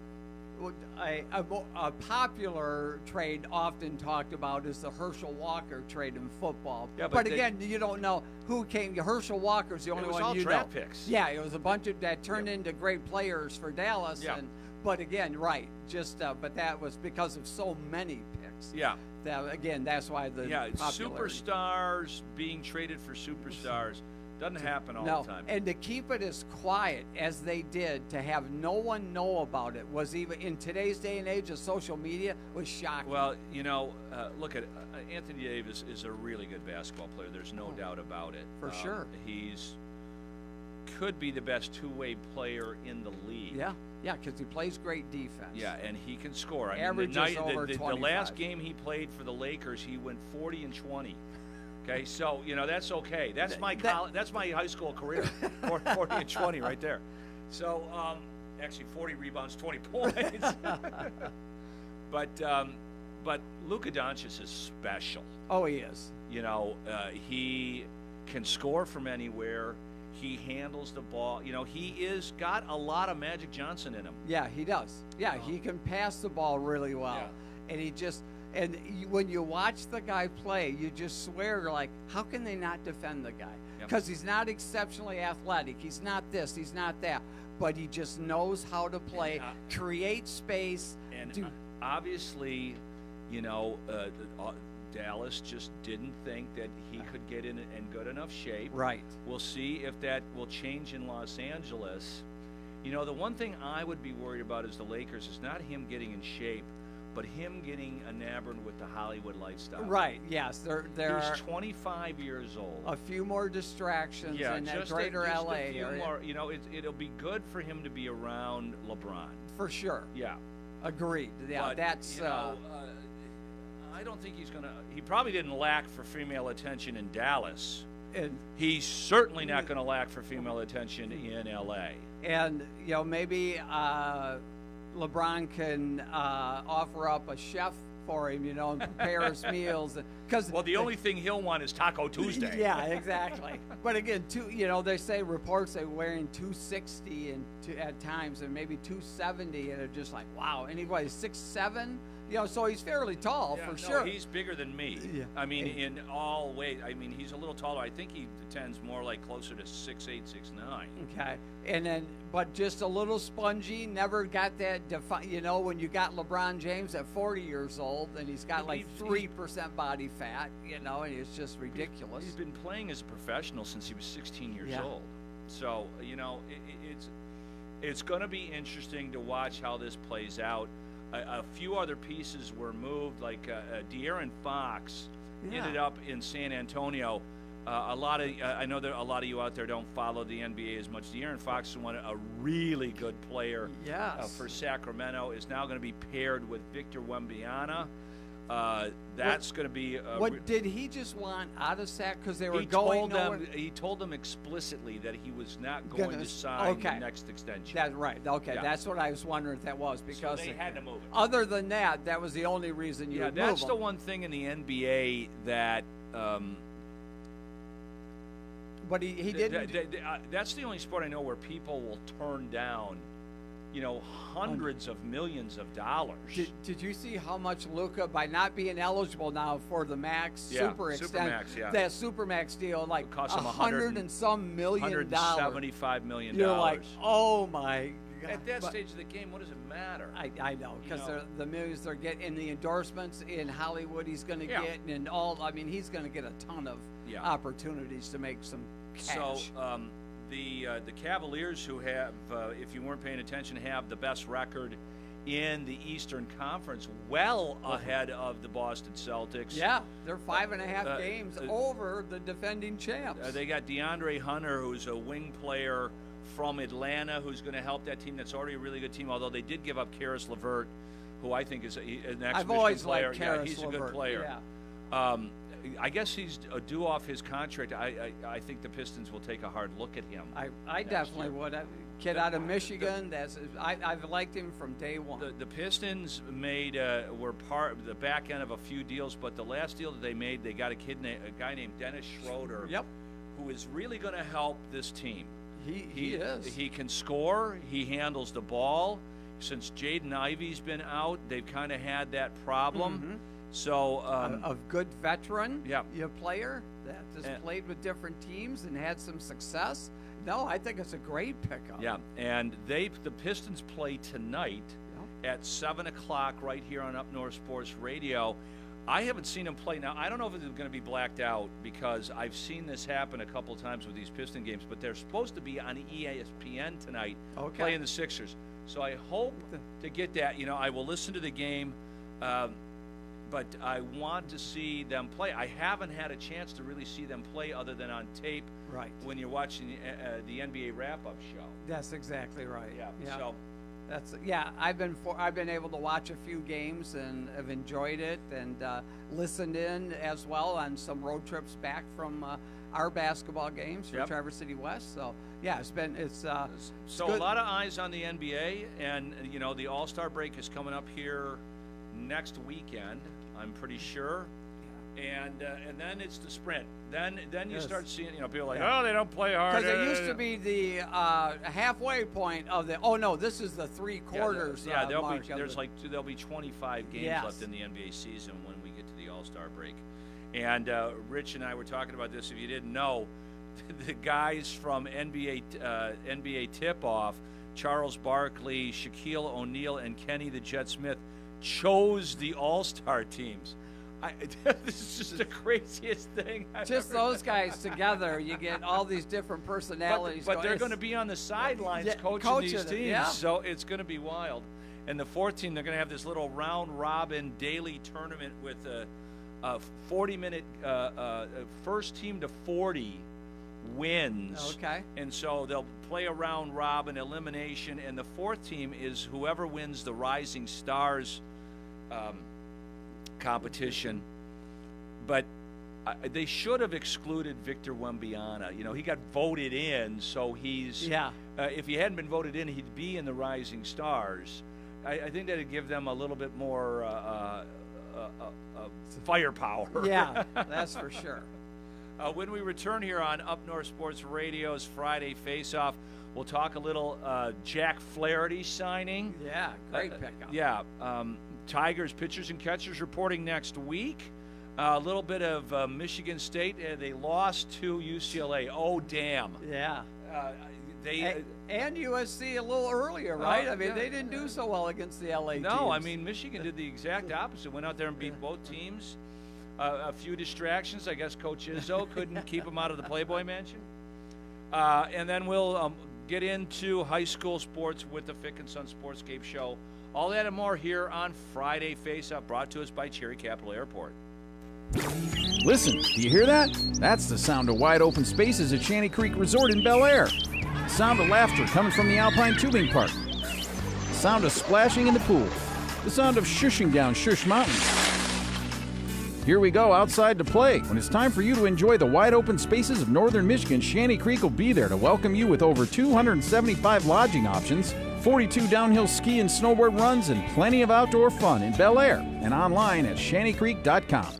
a popular trade often talked about is the Herschel Walker trade in football. Yeah, but again, you don't know who came. Herschel Walker's the only one all you draft know. Picks. Yeah, it was a bunch of that turned into great players for Dallas. Yeah. But again, right, but that was because of so many picks. Yeah. That's why the popularity. Superstars being traded for superstars doesn't happen all the time. And to keep it as quiet as they did, to have no one know about it, was even in today's day and age of social media, was shocking. Well, look at Anthony Davis is a really good basketball player. There's no doubt about it. For sure. He's could be the best two-way player in the league. Yeah, because he plays great defense. Yeah, and he can score. Averages over 25. The last game he played for the Lakers, he went 40 and 20. Okay, so that's okay. That's my high school career, 40 and 20 right there. So actually 40 rebounds, 20 points. But Luka Doncic is special. Oh, he is. He can score from anywhere. He handles the ball. You know, he is got a lot of Magic Johnson in him. Yeah, he does. Yeah, he can pass the ball really well. Yeah. And he just when you watch the guy play, you just swear, like, how can they not defend the guy? Because he's not exceptionally athletic. He's not this. He's not that. But he just knows how to play, create space. And obviously, you know, Dallas just didn't think that he could get in good enough shape. Right. We'll see if that will change in Los Angeles. You know, the one thing I would be worried about is the Lakers is not him getting in shape, but him getting enamored with the Hollywood lifestyle. Right. Yes. He's 25 years old. A few more distractions in that greater LA. A few more, you know, it'll be good for him to be around LeBron. For sure. Yeah. Agreed. Yeah. But, that's. You know, I don't think he's gonna. He probably didn't lack for female attention in Dallas. And he's certainly not going to lack for female attention in LA. And you know, maybe LeBron can offer up a chef for him, you know, and prepare his meals. Because the only thing he'll want is Taco Tuesday. Yeah, exactly. But again, they say reports they're wearing 260 and at times, and maybe 270, and they're just like, wow. And he was 6'7". You know, so he's fairly tall for sure. He's bigger than me. Yeah. I mean, in all ways. I mean, he's a little taller. I think he tends more like closer to 6'8", 6'9". Okay, and then but just a little spongy. Never got that. You know, when you got LeBron James at 40 years old, and he's got like 3% body fat. You know, and it's just ridiculous. He's been playing as a professional since he was 16 years old. So you know, it's going to be interesting to watch how this plays out. A few other pieces were moved, like De'Aaron Fox ended up in San Antonio. I know that a lot of you out there don't follow the NBA as much. De'Aaron Fox is a really good player for Sacramento. Is now going to be paired with Victor Wembanyama. That's going to be. What did he just want out of Sac? Because they were He told them explicitly that he was not going to sign the next extension. That's right. Okay, that's what I was wondering if that was, because so they had to move it. Other than that, that was the only reason you would move that's him. the one thing in the NBA that. But he didn't. That's the only sport I know where people will turn down, you know, hundreds of millions of dollars. Did you see how much Luka, by not being eligible now for the max super extension, that supermax deal, like it cost him $100 and some million, $175 million. You're like, oh my God. At that stage of the game, what does it matter? I know, because the millions they're getting, in the endorsements in Hollywood, he's going to get, and all. I mean, he's going to get a ton of opportunities to make some cash. So. The Cavaliers, who have, if you weren't paying attention, have the best record in the Eastern Conference, well ahead of the Boston Celtics. Yeah, they're 5.5 games over the defending champs. They got DeAndre Hunter, who's a wing player from Atlanta, who's going to help that team that's already a really good team, although they did give up Karis LeVert, who I think is an ex-Michigan I've always player. Liked Karis he's LeVert. A good player. Yeah. I guess he's due off his contract. I think the Pistons will take a hard look at him. I definitely would. Kid out of Michigan. I've liked him from day one. The Pistons were part of the back end of a few deals, but the last deal that they made, they got a guy named Dennis Schroeder, who is really going to help this team. He is. He can score. He handles the ball. Since Jaden Ivey's been out, they've kind of had that problem. Mm-hmm. So a good veteran player that has played with different teams and had some success. No, I think it's a great pickup. Yeah, and the Pistons play tonight at 7 o'clock right here on Up North Sports Radio. I haven't seen them play. Now, I don't know if it's going to be blacked out, because I've seen this happen a couple of times with these Piston games, but they're supposed to be on ESPN tonight playing the Sixers. So I hope to get that. You know, I will listen to the game. But I want to see them play. I haven't had a chance to really see them play other than on tape. Right. When you're watching the NBA wrap-up show. That's exactly right. Yeah. So I've been able to watch a few games and have enjoyed it, and listened in as well on some road trips back from our basketball games for Traverse City West. So it's good. A lot of eyes on the NBA, and you know, the All-Star break is coming up here next weekend, I'm pretty sure. And then it's the sprint. Then you start seeing, people like, Yeah. oh, they don't play hard. Because it used to be the halfway point of the. Oh no, this is the 3 quarters. There'll be 25 games Yes. left in the NBA season when we get to the All-Star break. And Rich and I were talking about this. If you didn't know, the guys from NBA Tip-Off, Charles Barkley, Shaquille O'Neal, and Kenny the Jet Smith, chose the All-Star teams. This is just the craziest thing. Just those guys together, you get all these different personalities. But they're going to be on the sidelines coaching these teams, yeah. so it's going to be wild. And the fourth team, they're going to have this little round-robin daily tournament with a 40-minute first team to 40 wins. Okay. And so they'll play a round-robin elimination, and the fourth team is whoever wins the Rising Stars competition. But they should have excluded Victor Wembanyama. He got voted in, so he's if he hadn't been voted in, he'd be in the Rising Stars. I think that'd give them a little bit more firepower. Yeah, that's for sure. When we return here on Up North Sports Radio's Friday Faceoff, we'll talk a little Jack Flaherty signing. Yeah, great pickup. Yeah. Tigers pitchers and catchers reporting next week. A little bit of Michigan State. They lost to UCLA. Oh, damn. Yeah. And USC a little earlier, right? They didn't do so well against the LA teams. No, Michigan did the exact opposite. Went out there and beat both teams. A few distractions. I guess Coach Izzo couldn't keep them out of the Playboy Mansion. And then we'll get into high school sports with the Fick and Son Sportscape show. All that and more here on Friday Face-Up, brought to us by Cherry Capital Airport. Listen, do you hear that? That's the sound of wide open spaces at Shanty Creek Resort in Bel Air. The sound of laughter coming from the Alpine Tubing Park. The sound of splashing in the pool. The sound of shushing down Shush Mountain. Here we go outside to play. When it's time for you to enjoy the wide open spaces of northern Michigan, Shanty Creek will be there to welcome you with over 275 lodging options, 42 downhill ski and snowboard runs, and plenty of outdoor fun in Bel Air and online at shantycreek.com.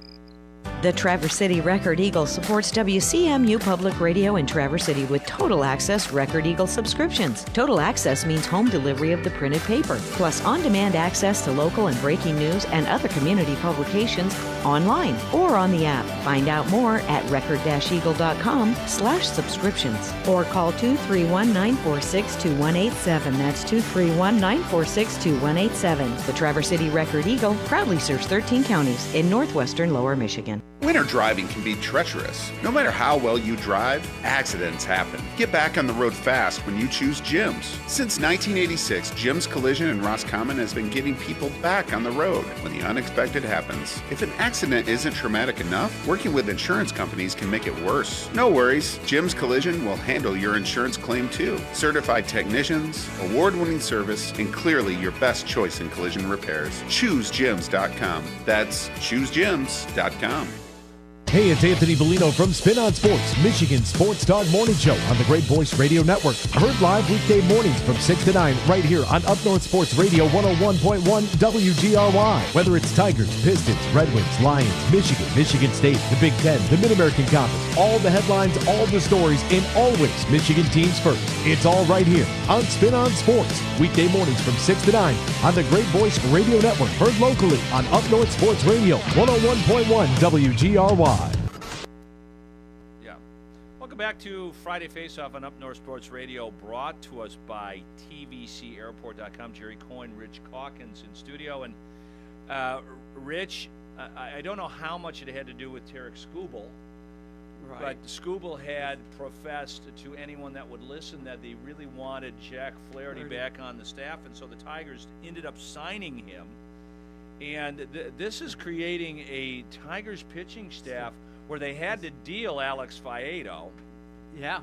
The Traverse City Record Eagle supports WCMU Public Radio in Traverse City with Total Access Record Eagle subscriptions. Total Access means home delivery of the printed paper, plus on-demand access to local and breaking news and other community publications online or on the app. Find out more at record-eagle.com/subscriptions or call 231-946-2187. That's 231-946-2187. The Traverse City Record Eagle proudly serves 13 counties in northwestern Lower Michigan. Winter driving can be treacherous. No matter how well you drive, accidents happen. Get back on the road fast when you choose Jim's. Since 1986, Jim's Collision in Roscommon has been getting people back on the road when the unexpected happens. If an accident isn't traumatic enough, working with insurance companies can make it worse. No worries, Jim's Collision will handle your insurance claim too. Certified technicians, award-winning service, and clearly your best choice in collision repairs. ChooseJims.com. That's ChooseJims.com. Hey, it's Anthony Bellino from Spin on Sports, Michigan Sports Talk Morning Show on the Great Voice Radio Network. Heard live weekday mornings from 6 to 9 right here on Up North Sports Radio 101.1 WGRY. Whether it's Tigers, Pistons, Red Wings, Lions, Michigan State, the Big Ten, the Mid-American Conference, all the headlines, all the stories, and always Michigan teams first. It's all right here on Spin on Sports, weekday mornings from 6 to 9 on the Great Voice Radio Network. Heard locally on Up North Sports Radio 101.1 WGRY. Welcome back to Friday Face-Off on Up North Sports Radio, brought to us by TVCAirport.com. Jerry Coyne, Rich Calkins in studio. And Rich, I don't know how much it had to do with Tarek Skubal, right. But Skubal had professed to anyone that would listen that they really wanted Jack Flaherty back on the staff, and so the Tigers ended up signing him. And this is creating a Tigers pitching staff where they had to deal Alex Faedo. Yeah.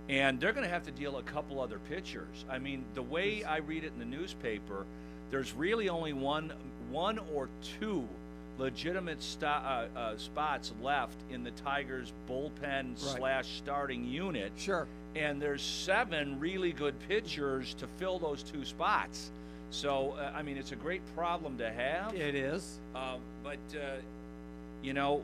And they're going to have to deal a couple other pitchers. I mean, the way I read it in the newspaper, there's really only one or two legitimate spots left in the Tigers bullpen / starting unit. Sure. And there's 7 really good pitchers to fill those 2 spots. So, I mean, it's a great problem to have. It is. But you know,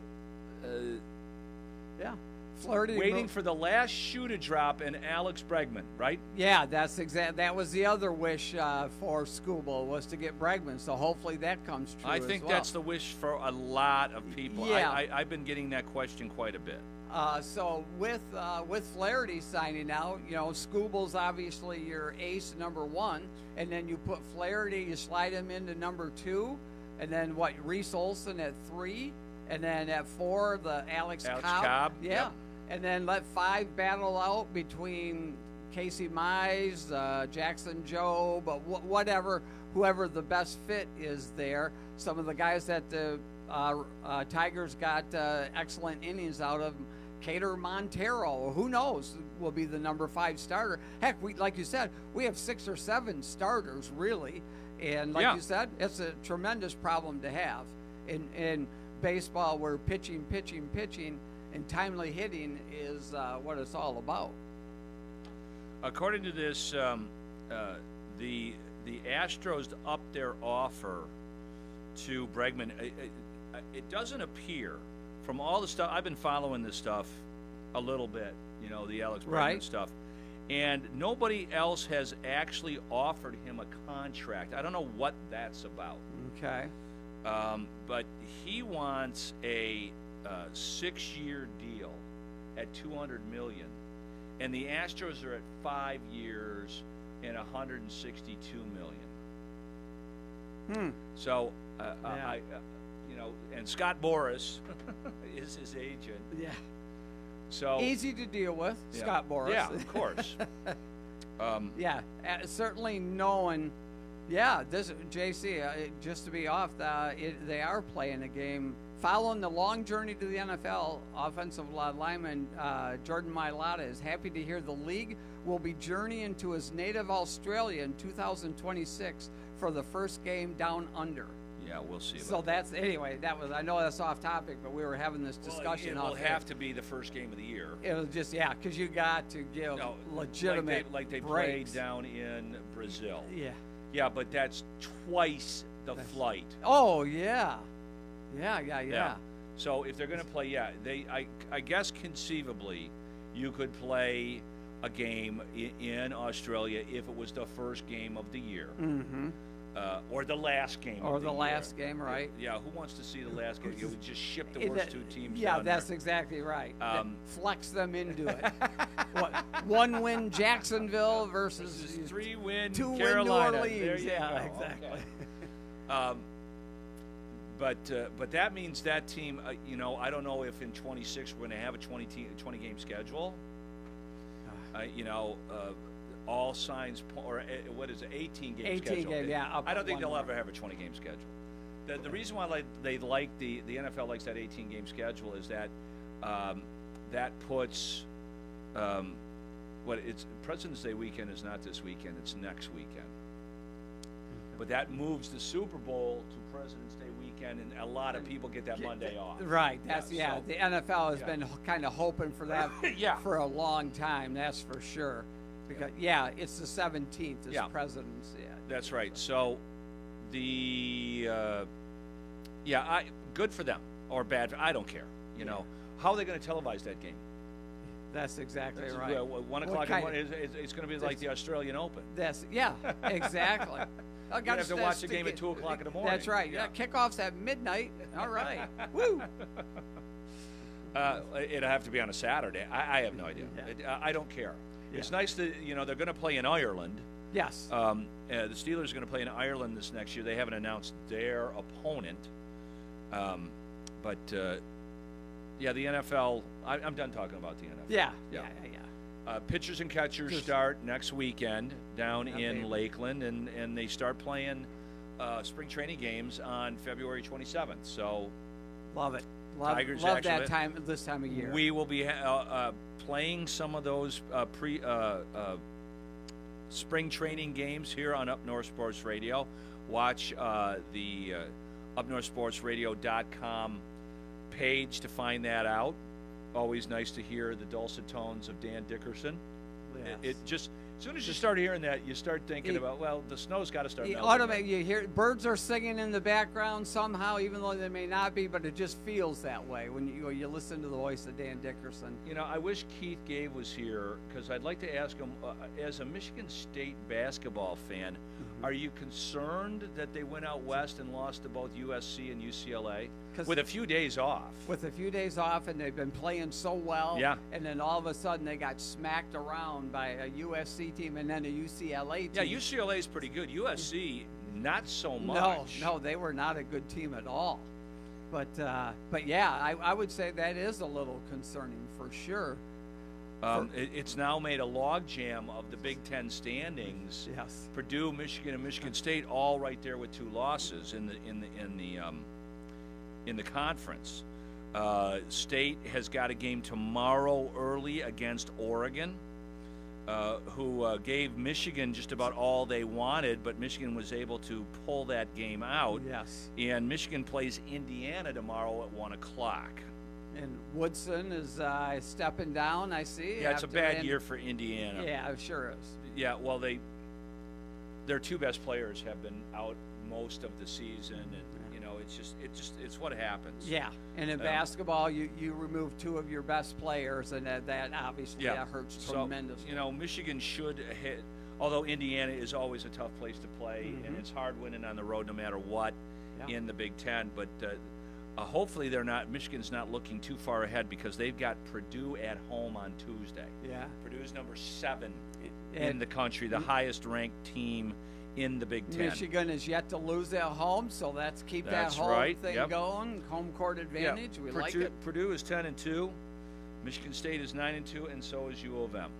Yeah. Flaherty waiting for the last shoe to drop and Alex Bregman, right? Yeah, that's exact. That was the other wish for Scooble, was to get Bregman. So hopefully that comes true. I think as well. that's the wish for a lot of people. Yeah. I've been getting that question quite a bit. So with Flaherty signing out, you know, Scooble's obviously your ace number 1, and then you put Flaherty, you slide him into number 2, and then Reese Olson at 3, and then at 4 the Alex Cobb. Yeah. Yep. And then let 5 battle out between Casey Mize, Jackson Joe, but whatever, whoever the best fit is there. Some of the guys that the Tigers got excellent innings out of, Cater Montero, who knows, will be the number 5 starter. Heck, like you said, we have 6 or 7 starters, really. And like you said, it's a tremendous problem to have. In baseball, where pitching, and timely hitting is what it's all about. According to this, the Astros upped their offer to Bregman. It doesn't appear, from all the stuff, I've been following this stuff a little bit, you know, the Alex Bregman stuff, and nobody else has actually offered him a contract. I don't know what that's about. Okay. But he wants a 6-year deal at $200 million, and the Astros are at 5 years and $162 million. So, you know, and Scott Boras is his agent. Yeah. So easy to deal with, Scott Boras. Yeah, of course. Certainly knowing. Yeah, this JC. Just to be off, they are playing a game following the long journey to the NFL. Offensive lineman Jordan Mailata is happy to hear the league will be journeying to his native Australia in 2026 for the first game down under. Yeah, we'll see. So that's anyway. That was, I know that's off topic, but we were having this discussion. Well, it will have to be the first game of the year. It was just because you got to give legitimate like they breaks. played down in Brazil. Yeah, but that's twice the flight. Oh yeah. So if they're going to play, I guess conceivably you could play a game in Australia if it was the first game of the year. Mm-hmm. Or the last game. Or the last game, right? Yeah, who wants to see the last game? You would just ship the worst 2 teams. Yeah, down that's there. exactly right. Flex them into it. 1-win Jacksonville versus 3-win 2-win Carolina. New Orleans. There you Yeah, go. exactly. Okay. But that means that team. You know, I don't know if in 26 we're going to have a 20 game schedule. You know. All signs, or what is it, 18-game schedule? 18 game, yeah. I don't think they'll ever have a 20-game schedule. The reason why they like the NFL likes that 18-game schedule is that that puts it's President's Day weekend is not this weekend, it's next weekend. But that moves the Super Bowl to President's Day weekend, and a lot of people get that Monday off. Right. That's the NFL has been kind of hoping for that for a long time. That's for sure. Because it's the 17th is President's. Yeah, that's right. So, good for them or bad. I don't care. You know, how are they going to televise that game? That's exactly right. 1 o'clock in the morning. It's going to be like the Australian Open. Exactly. I You have to watch the game at 2 o'clock in the morning. That's right. Yeah, kickoff's at midnight. All right. Woo. It'll have to be on a Saturday. I have no idea. I don't care. It's nice that, you know, they're going to play in Ireland. Yes. The Steelers are going to play in Ireland this next year. They haven't announced their opponent. The NFL, I'm done talking about the NFL. Yeah. Pitchers and catchers start next weekend down in Lakeland, and they start playing spring training games on February 27th. So, love it. Tigers love that time. This time of year, we will be playing some of those spring training games here on Up North Sports Radio. Watch the upnorthsportsradio.com page to find that out. Always nice to hear the dulcet tones of Dan Dickerson. Yes. It just As soon as you start hearing that, you start thinking about, well, the snow's got to start melting. Automatically, you hear birds are singing in the background somehow, even though they may not be, but it just feels that way when you listen to the voice of Dan Dickerson. You know, I wish Keith Gave was here because I'd like to ask him, as a Michigan State basketball fan, are you concerned that they went out west and lost to both USC and UCLA with a few days off? With a few days off, and they've been playing so well. Yeah. And then all of a sudden they got smacked around by a USC team and then a UCLA team. Yeah, UCLA is pretty good. USC, not so much. No, they were not a good team at all. But yeah, I would say that is a little concerning for sure. It's now made a logjam of the Big Ten standings. Yes. Purdue, Michigan, and Michigan State all right there with 2 losses in the conference. State has got a game tomorrow early against Oregon, who gave Michigan just about all they wanted, but Michigan was able to pull that game out. Yes. And Michigan plays Indiana tomorrow at 1 o'clock. And Woodson is stepping down, I see. Yeah, it's a bad year for Indiana. Yeah, it sure is. Yeah, well, their 2 best players have been out most of the season, and you know, it's what happens. Yeah, and in basketball, you remove 2 of your best players, and that obviously that hurts tremendously. You know, Michigan should hit. Although Indiana is always a tough place to play, and it's hard winning on the road no matter what in the Big Ten, but. Hopefully Michigan's not looking too far ahead because they've got Purdue at home on Tuesday. Yeah. Purdue's number 7 in the country, the highest ranked team in the Big Ten. Michigan is yet to lose at home, so let's keep that home thing going. Home court advantage. Yeah. We like it. Purdue is 10-2. Michigan State is 9-2, and so is U of M.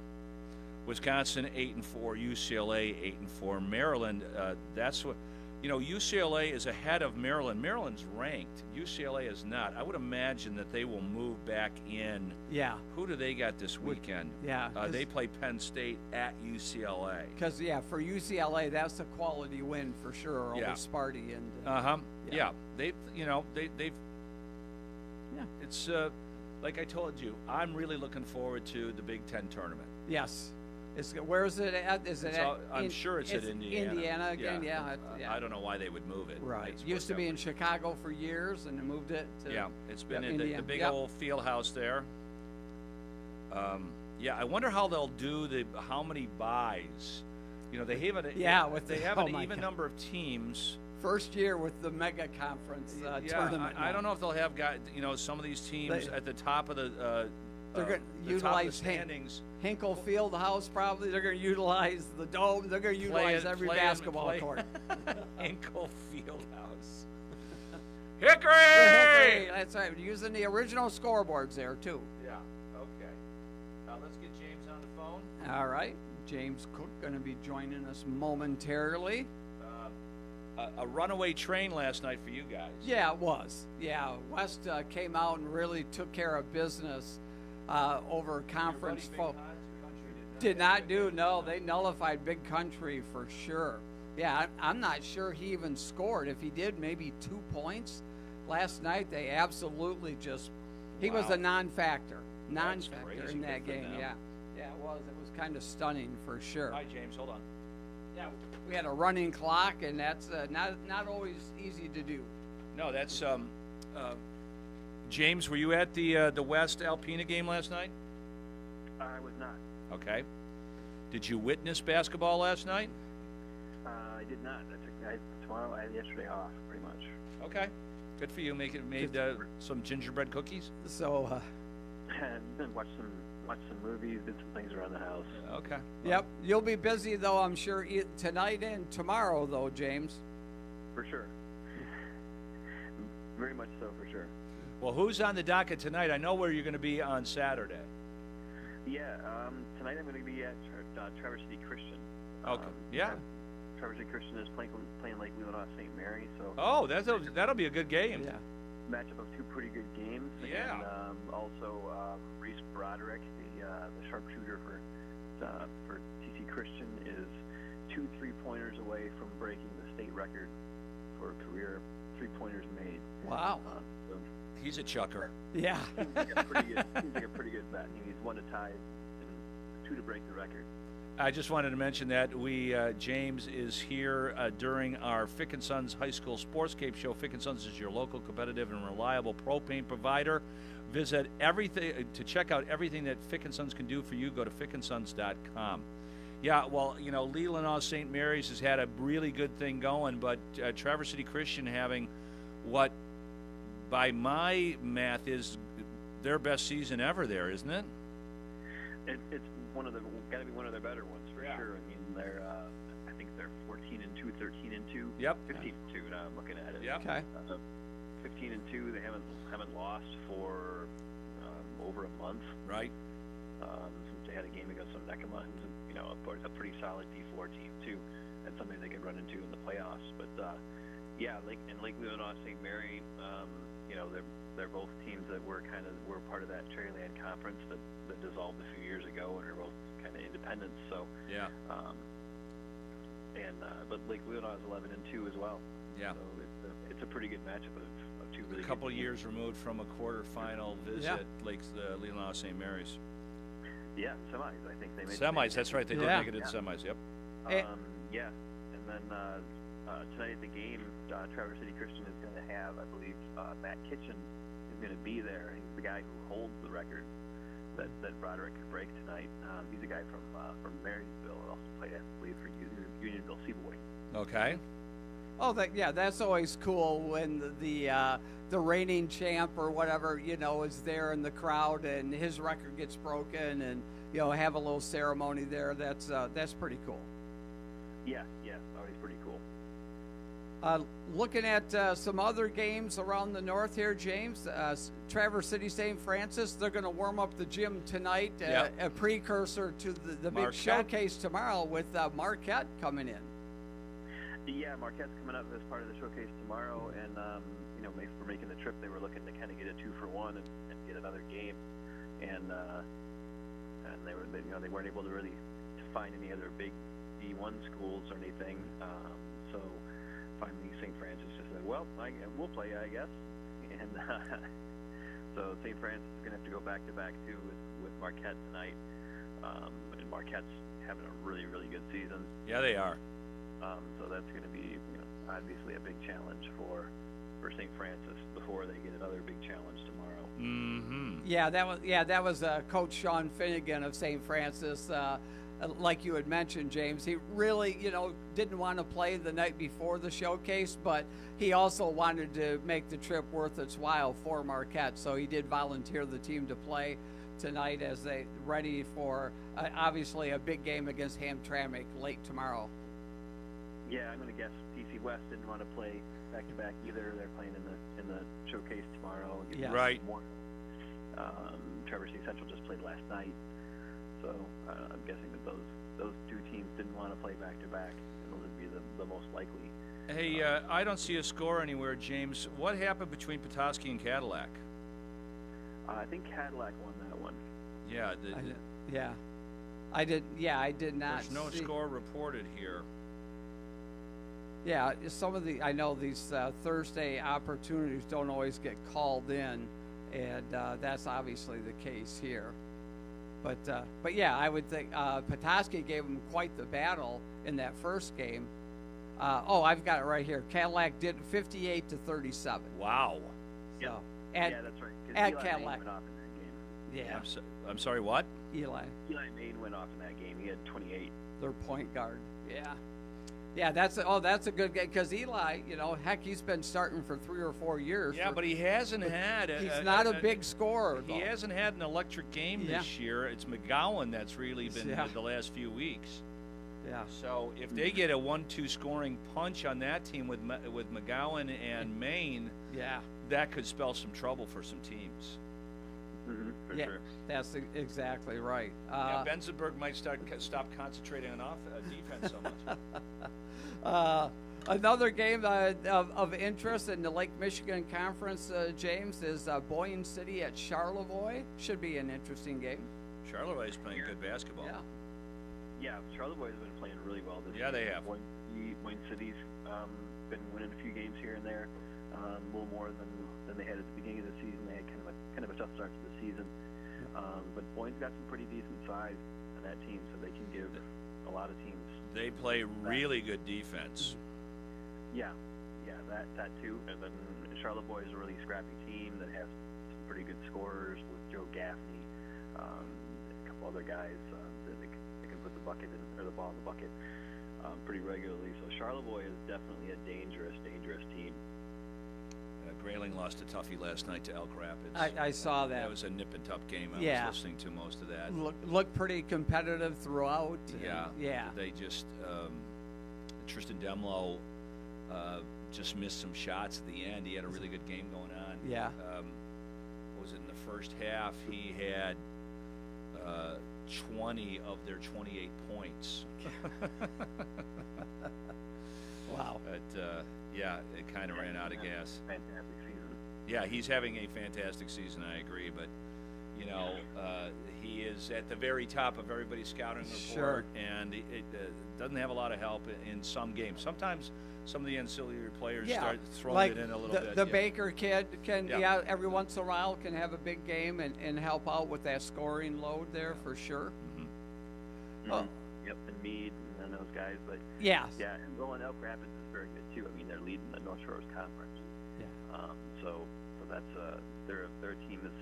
Wisconsin 8-4. UCLA 8-4. Maryland. That's what. You know, UCLA is ahead of Maryland. Maryland's ranked. UCLA is not. I would imagine that they will move back in. Yeah. Who do they got this weekend? Yeah. They play Penn State at UCLA. Because, for UCLA, that's a quality win for sure over Sparty. And, Yeah. They've. It's, like I told you, I'm really looking forward to the Big Ten tournament. Yes. Where is it at? I'm sure it's at Indiana. Indiana again, yeah. I don't know why they would move it. Right. It used to be in Chicago for years, and they moved it to. Yeah, it's been in the big old field house there. I wonder how they'll do how many buys. You know, they have an even number of teams. First year with the mega conference tournament. I don't know if they'll have some of these teams at the top of the. They're going to utilize standings. Hinkle Fieldhouse, probably. They're going to utilize the Dome. They're going to utilize every basketball court. Hinkle Fieldhouse. Hickory! That's right. We're using the original scoreboards there, too. Yeah, okay. Let's get James on the phone. All right. James Cook going to be joining us momentarily. A runaway train last night for you guys. Yeah, it was. Yeah, West came out and really took care of business. Over conference folk did not do. No, they nullified Big Country for sure. Yeah, I'm not sure he even scored. If he did, maybe 2 points. Last night, they absolutely he was a non-factor in that game. Yeah, it was. It was kind of stunning for sure. Hi, James. Hold on. Yeah, we had a running clock, and that's not always easy to do. No, that's James, were you at the West Alpena game last night? I was not. Okay. Did you witness basketball last night? I did not. Tomorrow I had yesterday off, pretty much. Okay. Good for you. Made some gingerbread cookies? So, watched some movies, did some things around the house. Okay. Yep. You'll be busy, though, I'm sure, tonight and tomorrow, though, James. For sure. Very much so, for sure. Well, who's on the docket tonight? I know where you're going to be on Saturday. Yeah, tonight I'm going to be at Traverse City Christian. Okay. Traverse City Christian is playing Lake Leelanau St. Mary. So. That'll be a good game. Yeah. Matchup of 2 pretty good games. Yeah. And also Reese Broderick, the sharpshooter for TC Christian, is 2 3-pointers away from breaking the state record for career 3-pointers made. Wow. He's a chucker. Yeah. Seems like a pretty good bet. He's 1 to tie and 2 to break the record. I just wanted to mention that James is here during our Fick & Sons High School Sportscape show. Fick & Sons is your local competitive and reliable pro paint provider. Visit everything to check out everything that Fick & Sons can do for you. Go to fickandsons.com. Yeah, well, Leelanau St. Mary's has had a really good thing going, but Traverse City Christian having what, by my math, is their best season ever there, isn't it? It's got to be one of their better ones for sure. I mean, they're I think they're 14-2, 13-2. Yep. 15-2. Now I'm looking at it. Yep. Okay. 15-2. They haven't lost for over a month. Right. Since they had a game against Necoma, who's a pretty solid D4 team too, and something they could run into in the playoffs. But Lake Leelanau St. Mary, they're both teams that were part of that Cherryland conference that dissolved a few years ago, and are both kind of independents. So yeah. But Lake Leelanau is 11-2 as well. Yeah. So it's a pretty good matchup of two really. A couple good years removed from a quarterfinal visit, Leelanau St. Mary's. Yeah, semis. I think they made semis. That's right. They did make it in semis. Yep. Yeah, and then tonight at the game, Traverse City Christian is going to have, I believe, Matt Kitchen is going to be there. He's the guy who holds the record that Broderick could break tonight. He's a guy from Marysville, and also played, I believe, for Unionville Seaboy. Okay. Oh, that's always cool when the reigning champ or whatever is there in the crowd and his record gets broken, and have a little ceremony there. That's pretty cool. Yeah, always pretty cool. Looking at some other games around the north here, James, Traverse City St. Francis, they're going to warm up the gym tonight, a precursor to the big showcase tomorrow with Marquette coming in. Yeah, Marquette's coming up as part of the showcase tomorrow, and for making the trip, they were looking to kind of get a 2-for-1 and get another game, and they weren't able to really find any other big D1 schools or anything, so finally St. Francis just said, well, we'll play, I guess, and so St. Francis is going to have to go back-to-back too with Marquette tonight, and Marquette's having a really, really good season. Yeah, they are. So that's going to be, obviously a big challenge for St. Francis before they get another big challenge tomorrow. Mm-hmm. Yeah, that was Coach Sean Finnegan of St. Francis. Like you had mentioned, James, he really, didn't want to play the night before the showcase, but he also wanted to make the trip worth its while for Marquette. So he did volunteer the team to play tonight as they ready for obviously a big game against Hamtramck late tomorrow. Yeah, I'm going to guess PC West didn't want to play back-to-back either. They're playing in the showcase tomorrow. Yeah. Right. Traverse City Central just played last night, so I'm guessing that those two teams didn't want to play back-to-back, and those would be the most likely. Hey, I don't see a score anywhere, James. What happened between Petoskey and Cadillac? I think Cadillac won that one. Yeah. I did not. There's no score reported here. Yeah, I know these Thursday opportunities don't always get called in, and that's obviously the case here. But yeah, I would think Petoskey gave them quite the battle in that first game. I've got it right here. Cadillac did 58-37. Wow. Yeah. So, that's right. At Eli Cadillac. Main went off in that game. Yeah. I'm sorry, what? Eli Main went off in that game. He had 28. Their point guard. Yeah. Yeah, that's a good game because Eli, heck, he's been starting for 3 or 4 years. Yeah, but he hasn't had. He's not a big scorer. He hasn't had an electric game this year. It's McGowan that's really been the last few weeks. Yeah. So if they get a 1-2 scoring punch on that team with McGowan and Maine, that could spell some trouble for some teams. Mm-hmm, for sure. That's exactly right. Benzenberg might stop concentrating on defense so much. Another game of interest in the Lake Michigan Conference, James, is Boyne City at Charlevoix. Should be an interesting game. Charlevoix is playing good basketball. Yeah, Charlevoix has been playing really well this year. Yeah, they have. Boyne City's been winning a few games here and there, a little more than they had at the beginning of the season. They had kind of a tough start to the season, but Boyne's got some pretty decent size on that team, so they can give a lot of teams. They play really good defense. Yeah, that too. And then Charlotte Boys is a really scrappy team that has some pretty good scorers with Joe Gaffney, a couple other guys that they can put the bucket in, or the ball in the bucket pretty regularly. So Charlotte Boys is definitely a dangerous team. Grayling lost a toughie last night to Elk Rapids. I saw that. That was a nip and tuck game. I was listening to most of that. Looked pretty competitive throughout. Yeah. They just Tristan Demlow just missed some shots at the end. He had a really good game going on. Yeah. What was it in the first half? He had 20 of their 28 points. Wow. But it kind of ran out of gas. Fantastic season. Yeah, he's having a fantastic season. I agree, but he is at the very top of everybody's scouting report, and it doesn't have a lot of help in some games. Sometimes some of the ancillary players start throwing it in a little bit. The Baker kid can, every once in a while can have a big game and help out with that scoring load there for sure. Mm-hmm. Oh. Yep, and Meade and those guys, but yeah, and Elk Rapids is very good too. I mean, they're leading the North Shores Conference. Yeah. So that's their team has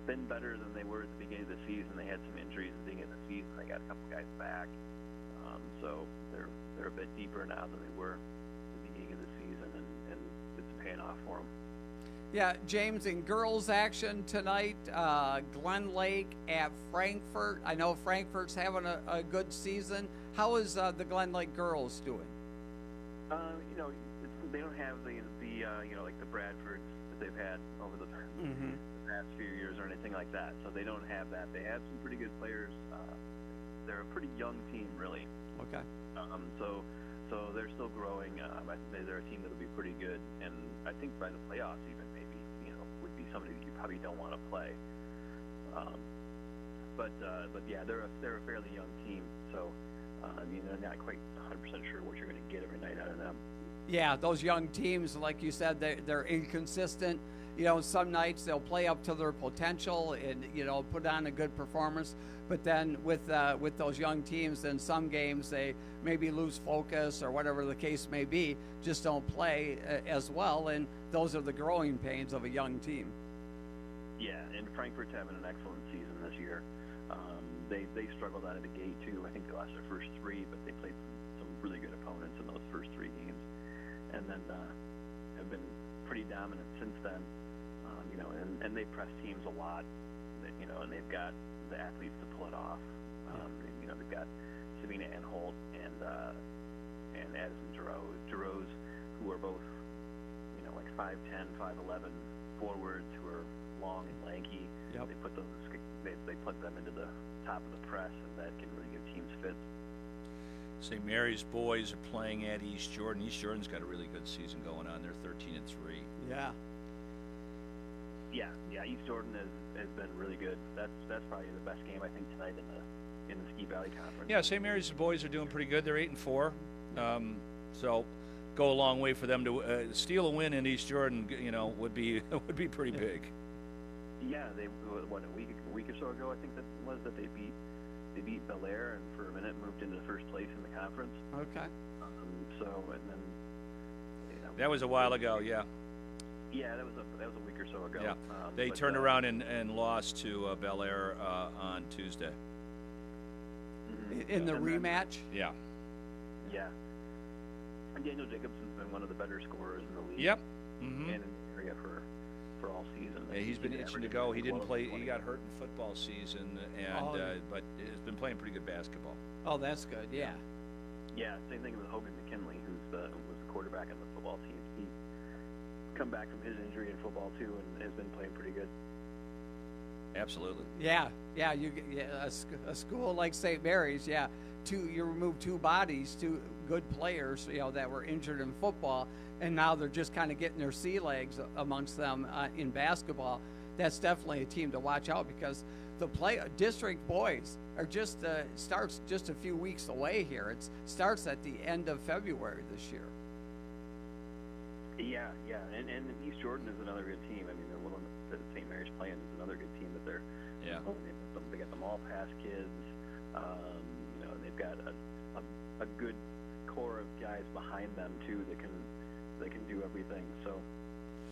been better than they were at the beginning of the season. They had some injuries at the beginning of the season. They got a couple guys back, so they're a bit deeper now than they were at the beginning of the season, and it's paying off for them. Yeah, James, in girls action tonight, Glen Lake at Frankfort. I know Frankfort's having a good season. How is the Glen Lake girls doing? They don't have the like the Bradfords that they've had over the past few years or anything like that. So they don't have that. They have some pretty good players. They're a pretty young team, really. Okay. So they're still growing. I think they're a team that'll be pretty good, and I think by the playoffs even maybe would be somebody that you probably don't want to play. But yeah, they're a fairly young team, so they're not quite 100% sure what you're going to get every night out of them. Yeah, those young teams, like you said, they're inconsistent. Some nights they'll play up to their potential and put on a good performance. But then with those young teams, then some games they maybe lose focus or whatever the case may be, just don't play as well. And those are the growing pains of a young team. Yeah, and Frankfort's having an excellent season this year. They struggled out of the gate too. I think they lost their first three, but they played some really good opponents in those first three games, and then have been pretty dominant since then. And they press teams a lot, and they've got the athletes to pull it off. They've got Savina Anholt and Addison Giroux, who are both, like 5'10", 5'11" forwards who are long and lanky. Yep. They put them into the top of the press, and that can really give teams fits. St. Mary's boys are playing at East Jordan. East Jordan's got a really good season going on. They're 13-3. Yeah. Yeah. East Jordan has been really good. That's probably the best game I think tonight in the Ski Valley Conference. Yeah, St. Mary's boys are doing pretty good. They're 8-4. So go a long way for them to steal a win in East Jordan. Would be pretty big. Yeah, they a week or so ago I think that was that they beat Bel Air and for a minute moved into first place in the conference. Okay. And then that was a while ago. Yeah. Yeah, that was a week or so ago. Yeah, they turned around and lost to Bel Air on Tuesday. In the rematch? Yeah. Yeah. And Daniel Jacobson's been one of the better scorers in the league. Yep. And in the area for all season. Yeah, he's been itching to go. He didn't play. He got hurt in football season, but has been playing pretty good basketball. Oh, that's good. Yeah. Yeah. Same thing with Hogan McKinley, who was the quarterback on the football team. He come back from his injury in football too, and has been playing pretty good. Absolutely. Yeah. A school like St. Mary's, you remove two bodies, two good players, that were injured in football, and now they're just kind of getting their sea legs amongst them in basketball. That's definitely a team to watch out because the district boys are just starts just a few weeks away here. It starts at the end of February this year. Yeah, and East Jordan is another good team. I mean, they're that St. Mary's playing is another good team that they're. They got them all pass kids. You know, and they've got a good core of guys behind them too that can do everything. So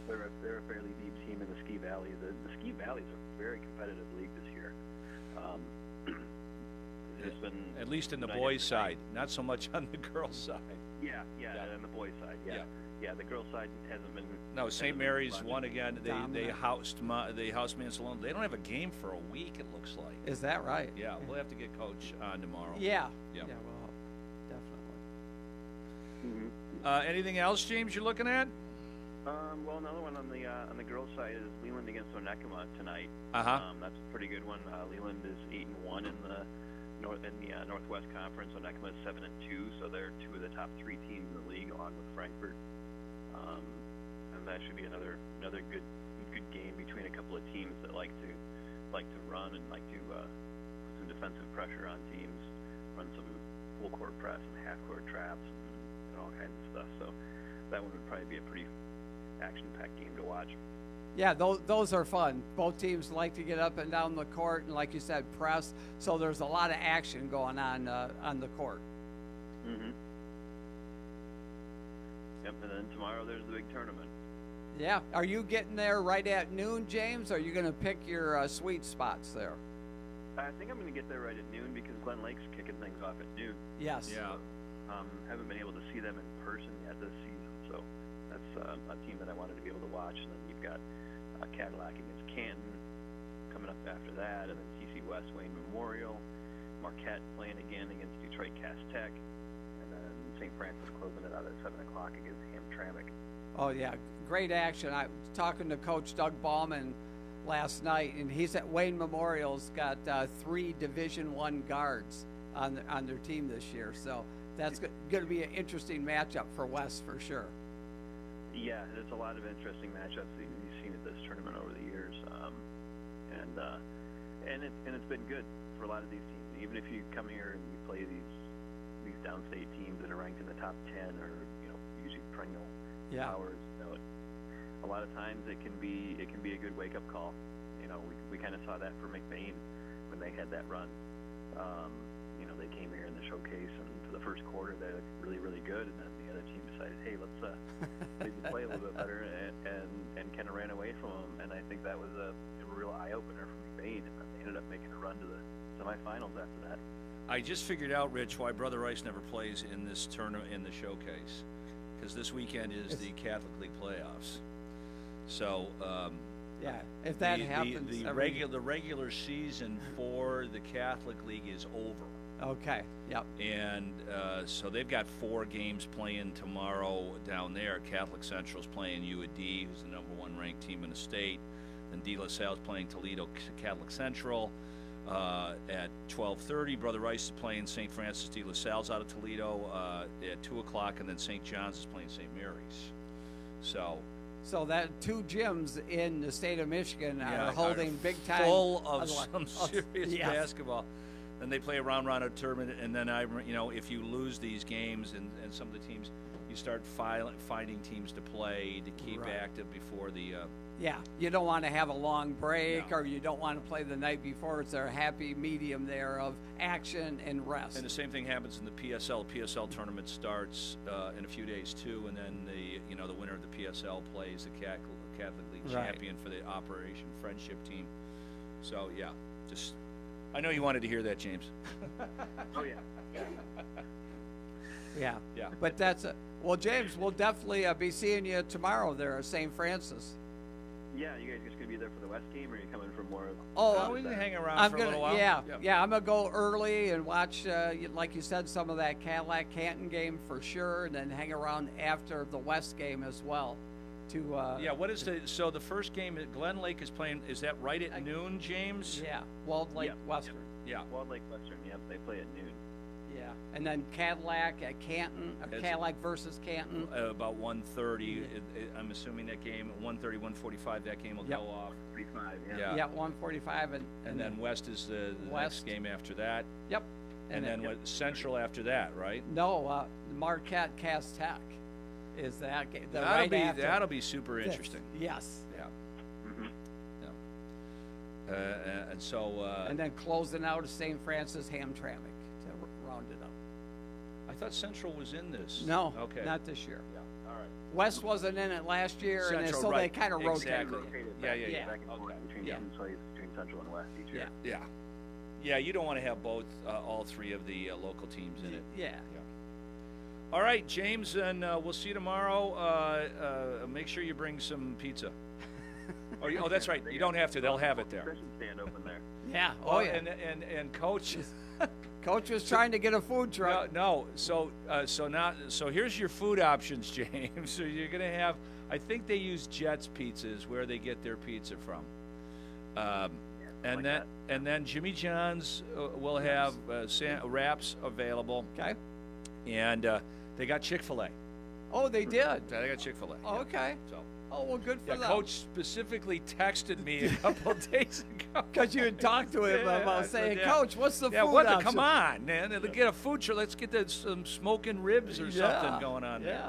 they're a fairly deep team in the Ski Valley. The Ski Valley is a very competitive league this year. There's been at least in the boys' side, not so much on the girls' side. Yeah, on the boys' side, yeah. The girls' side hasn't been. No, St. Mary's won again. They housed Mansalona. They don't have a game for a week. It looks like. Is that right? Yeah, we'll have to get Coach on tomorrow. Yeah. Yeah. Well, definitely. Anything else, James? You're looking at? Well, another one on the girls' side is Leland against Onekama tonight. That's a pretty good one. Leland is 8-1 in the Northwest Conference. Onekama is 7-2, so they're two of the top 3 teams in the league, along with Frankfurt. And that should be another good game between a couple of teams that like to run and like to put some defensive pressure on teams, run some full court press and half court traps and all kinds of stuff. So that one would probably be a pretty action-packed game to watch. Yeah, those are fun. Both teams like to get up and down the court, and like you said, press. So there's a lot of action going on the court. Yep, and then tomorrow there's the big tournament. Yeah, are you getting there right at noon, James? Or are you going to pick your sweet spots there? I think I'm going to get there right at noon because Glen Lake's kicking things off at noon. Yes. Yeah. Haven't been able to see them in person yet this season, so that's a team that I wanted to be able to watch. And then you've got Cadillac against Canton coming up after that, and then TC West Wayne Memorial, Marquette playing again against Detroit Cass Tech, and then St. Francis closing it out at 7 o'clock against Hamtramck. Oh yeah, great action. I was talking to Coach Doug Ballman last night, and he's at Wayne Memorial's got 3 Division I guards on their team this year, so that's going to be an interesting matchup for West for sure. Yeah, there's a lot of interesting matchups that you've seen at this tournament over the years, and it's been good for a lot of these teams. Even if you come here and you play these downstate teams that are ranked in the top 10 or usually perennial powers, a lot of times it can be a good wake up call. We kind of saw that for McBain when they had that run. They came here in the showcase, and for the first quarter they looked really, really good, and then the other team decided, hey, let's maybe play a little bit better, and kind of ran away from them. And I think that was a real eye opener for McBain, and then they ended up making a run to the semifinals after that. I just figured out, Rich, why Brother Rice never plays in this tournament in the showcase, because this weekend is the Catholic League playoffs. So. Yeah, if that happens, the regular season for the Catholic League is over. Okay. Yep. And so they've got 4 games playing tomorrow down there. Catholic Central's playing UAD, who's the number 1 ranked team in the state. Then De La Salle's playing Toledo Catholic Central at 12:30. Brother Rice is playing St. Francis De La Salle's out of Toledo at 2 o'clock, and then St. John's is playing St. Mary's. So that 2 gyms in the state of Michigan are holding big time, full of some serious basketball. Then they play a round-robin tournament, and then if you lose these games and some of the teams, you start finding teams to play to keep active before the. Yeah, you don't want to have a long break, or you don't want to play the night before. It's a happy medium there of action and rest. And the same thing happens in the PSL. PSL tournament starts in a few days too, and then the winner of the PSL plays the Catholic League champion for the Operation Friendship team. So yeah, just I know you wanted to hear that, James. Oh yeah. Yeah. But well, James, we'll definitely be seeing you tomorrow there at St. Francis. Yeah, you guys just gonna be there for the West game, or are you coming for more? We can hang around for a little while. Yeah, I'm gonna go early and watch, like you said, some of that Cadillac Canton game for sure, and then hang around after the West game as well. What is the first game at Glen Lake is playing? Is that right at noon, James? Yeah, Walled Lake Western. Yeah, Walled Lake Western. Yep, they play at noon. Yeah, and then Cadillac at Canton, Cadillac versus Canton. About 1:30. I'm assuming that game at 1:30, 1:45. That game will go off. 45. Yeah, 1:45, and then West is the next game after that. Yep. And then what? Central after that, right? No, Marquette Cass Tech is that game. That'll be super interesting. Yes. Yeah. And so. And then closing out of St. Francis Hamtramck to round it up. I thought Central was in this. No, okay. not this year. Yeah, all right. West wasn't in it last year, Central, so right. they kind of rotated. Yeah. Back and forth between two plays between Central and West each year. Yeah, you don't want to have both, all three of the local teams in it. Yeah. All right, James, and we'll see you tomorrow. Make sure you bring some pizza. Oh, that's right. You don't have to. They'll have it there. Concession stand open there. Yeah. And Coach. Coach was trying to get a food truck. No. So here's your food options, James. So you're gonna have. I think they use Jets Pizzas where they get their pizza from. And then Jimmy John's will have wraps available. Okay. And they got Chick-fil-A. Oh, they did. They got Chick-fil-A. Oh, okay. So. Oh, well, good for them. Coach specifically texted me a couple of days ago. Because you had talked to him about saying, Coach, what's the food option? Come on, man. Let's get a food truck. Let's get some smoking ribs or something going on there.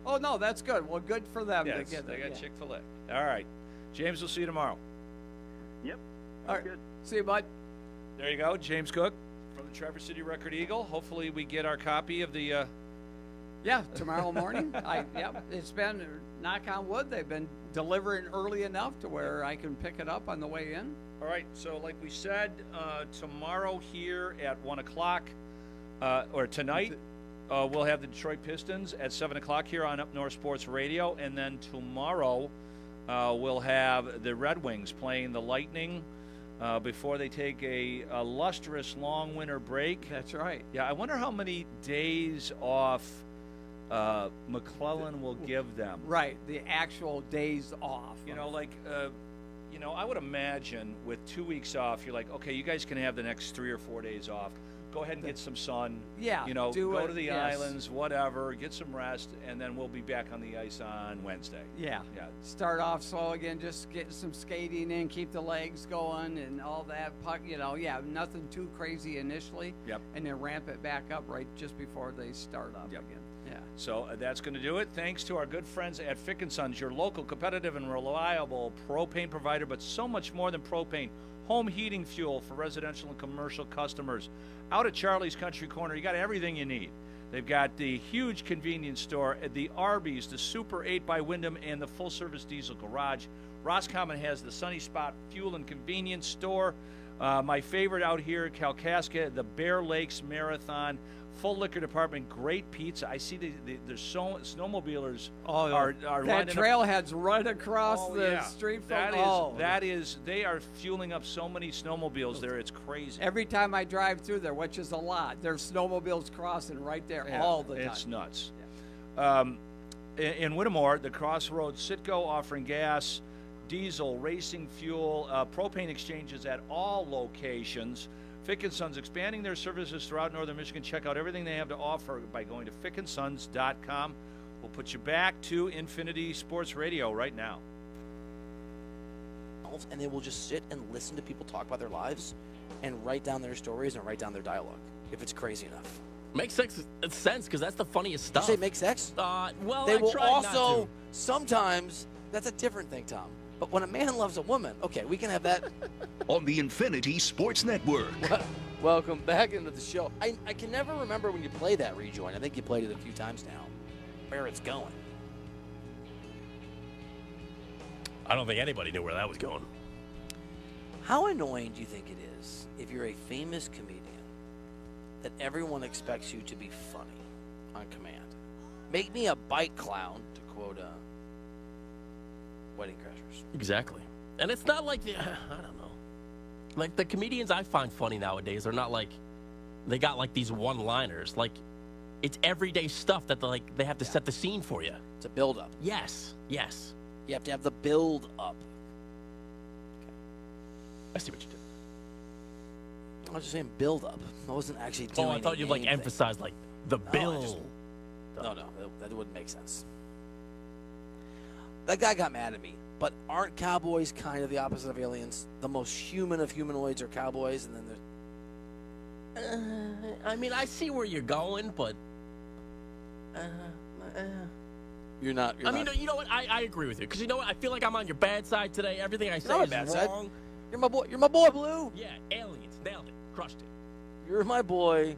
Oh, no, that's good. Well, good for them to Yes, get they that. got Chick-fil-A. All right. James, we'll see you tomorrow. Yep. All right. Good. See you, bud. There you go. James Cook from the Traverse City Record Eagle. Hopefully we get our copy of the... tomorrow morning. It's been, knock on wood, they've been delivering early enough to where I can pick it up on the way in. All right, so like we said, tomorrow here at 1 o'clock, or tonight, we'll have the Detroit Pistons at 7 o'clock here on Up North Sports Radio, and then tomorrow we'll have the Red Wings playing the Lightning before they take a lustrous long winter break. That's right. Yeah, I wonder how many days off McClellan will give them. Right, the actual days off. I would imagine with 2 weeks off, you're like, okay, you guys can have the next 3 or 4 days off. Go ahead and get some sun. Yeah, go to the islands, whatever, get some rest, and then we'll be back on the ice on Wednesday. Yeah. Start off slow again, just get some skating in, keep the legs going and all that. Puck, nothing too crazy initially. Yep. And then ramp it back up right just before they start up again. Yeah. So that's going to do it. Thanks to our good friends at Fick & Sons, your local, competitive, and reliable propane provider, but so much more than propane. Home heating fuel for residential and commercial customers. Out at Charlie's Country Corner, you got everything you need. They've got the huge convenience store, the Arby's, the Super 8 by Wyndham, and the full-service diesel garage. Roscommon has the Sunny Spot Fuel and Convenience Store. My favorite out here, Kalkaska, the Bear Lakes Marathon. Full liquor department, great pizza. I see there's snowmobilers are that trailhead's right across the street from they are fueling up so many snowmobiles there, it's crazy. Every time I drive through there, which is a lot, there's snowmobiles crossing right there all the time. It's nuts. Yeah. In Whittemore, the Crossroads Citgo offering gas, diesel, racing fuel, propane exchanges at all locations. Fick & Sons expanding their services throughout northern Michigan. Check out everything they have to offer by going to fickandsons.com. We'll put you back to Infinity Sports Radio right now. And they will just sit and listen to people talk about their lives and write down their stories and write down their dialogue, if it's crazy enough. Makes sense, because that's the funniest stuff. You say make sex? Well, they I will try also, not to. sometimes, that's a different thing, Tom. But when a man loves a woman, okay, we can have that. On the Infinity Sports Network. Welcome back into the show. I can never remember when you play that rejoin. I think you played it a few times now. Where it's going. I don't think anybody knew where that was going. How annoying do you think it is if you're a famous comedian that everyone expects you to be funny on command? Make me a bike clown, to quote Wedding Crashers. Exactly. And it's not like, I don't know. Like, the comedians I find funny nowadays are not like, they got like these one-liners. Like, it's everyday stuff that they have to set the scene for you. It's a build-up. Yes. You have to have the build-up. Okay. I see what you did. I was just saying build-up. I wasn't actually doing I thought you'd like emphasize like the build. No, that wouldn't make sense. That guy got mad at me. But aren't cowboys kind of the opposite of aliens? The most human of humanoids are cowboys, and then there's... I mean, I see where you're going, but... You're not. You know what? I agree with you. Because you know what? I feel like I'm on your bad side today. Everything I say is wrong. You're my boy. You're my boy, Blue. Yeah, aliens. Nailed it. Crushed it. You're my boy.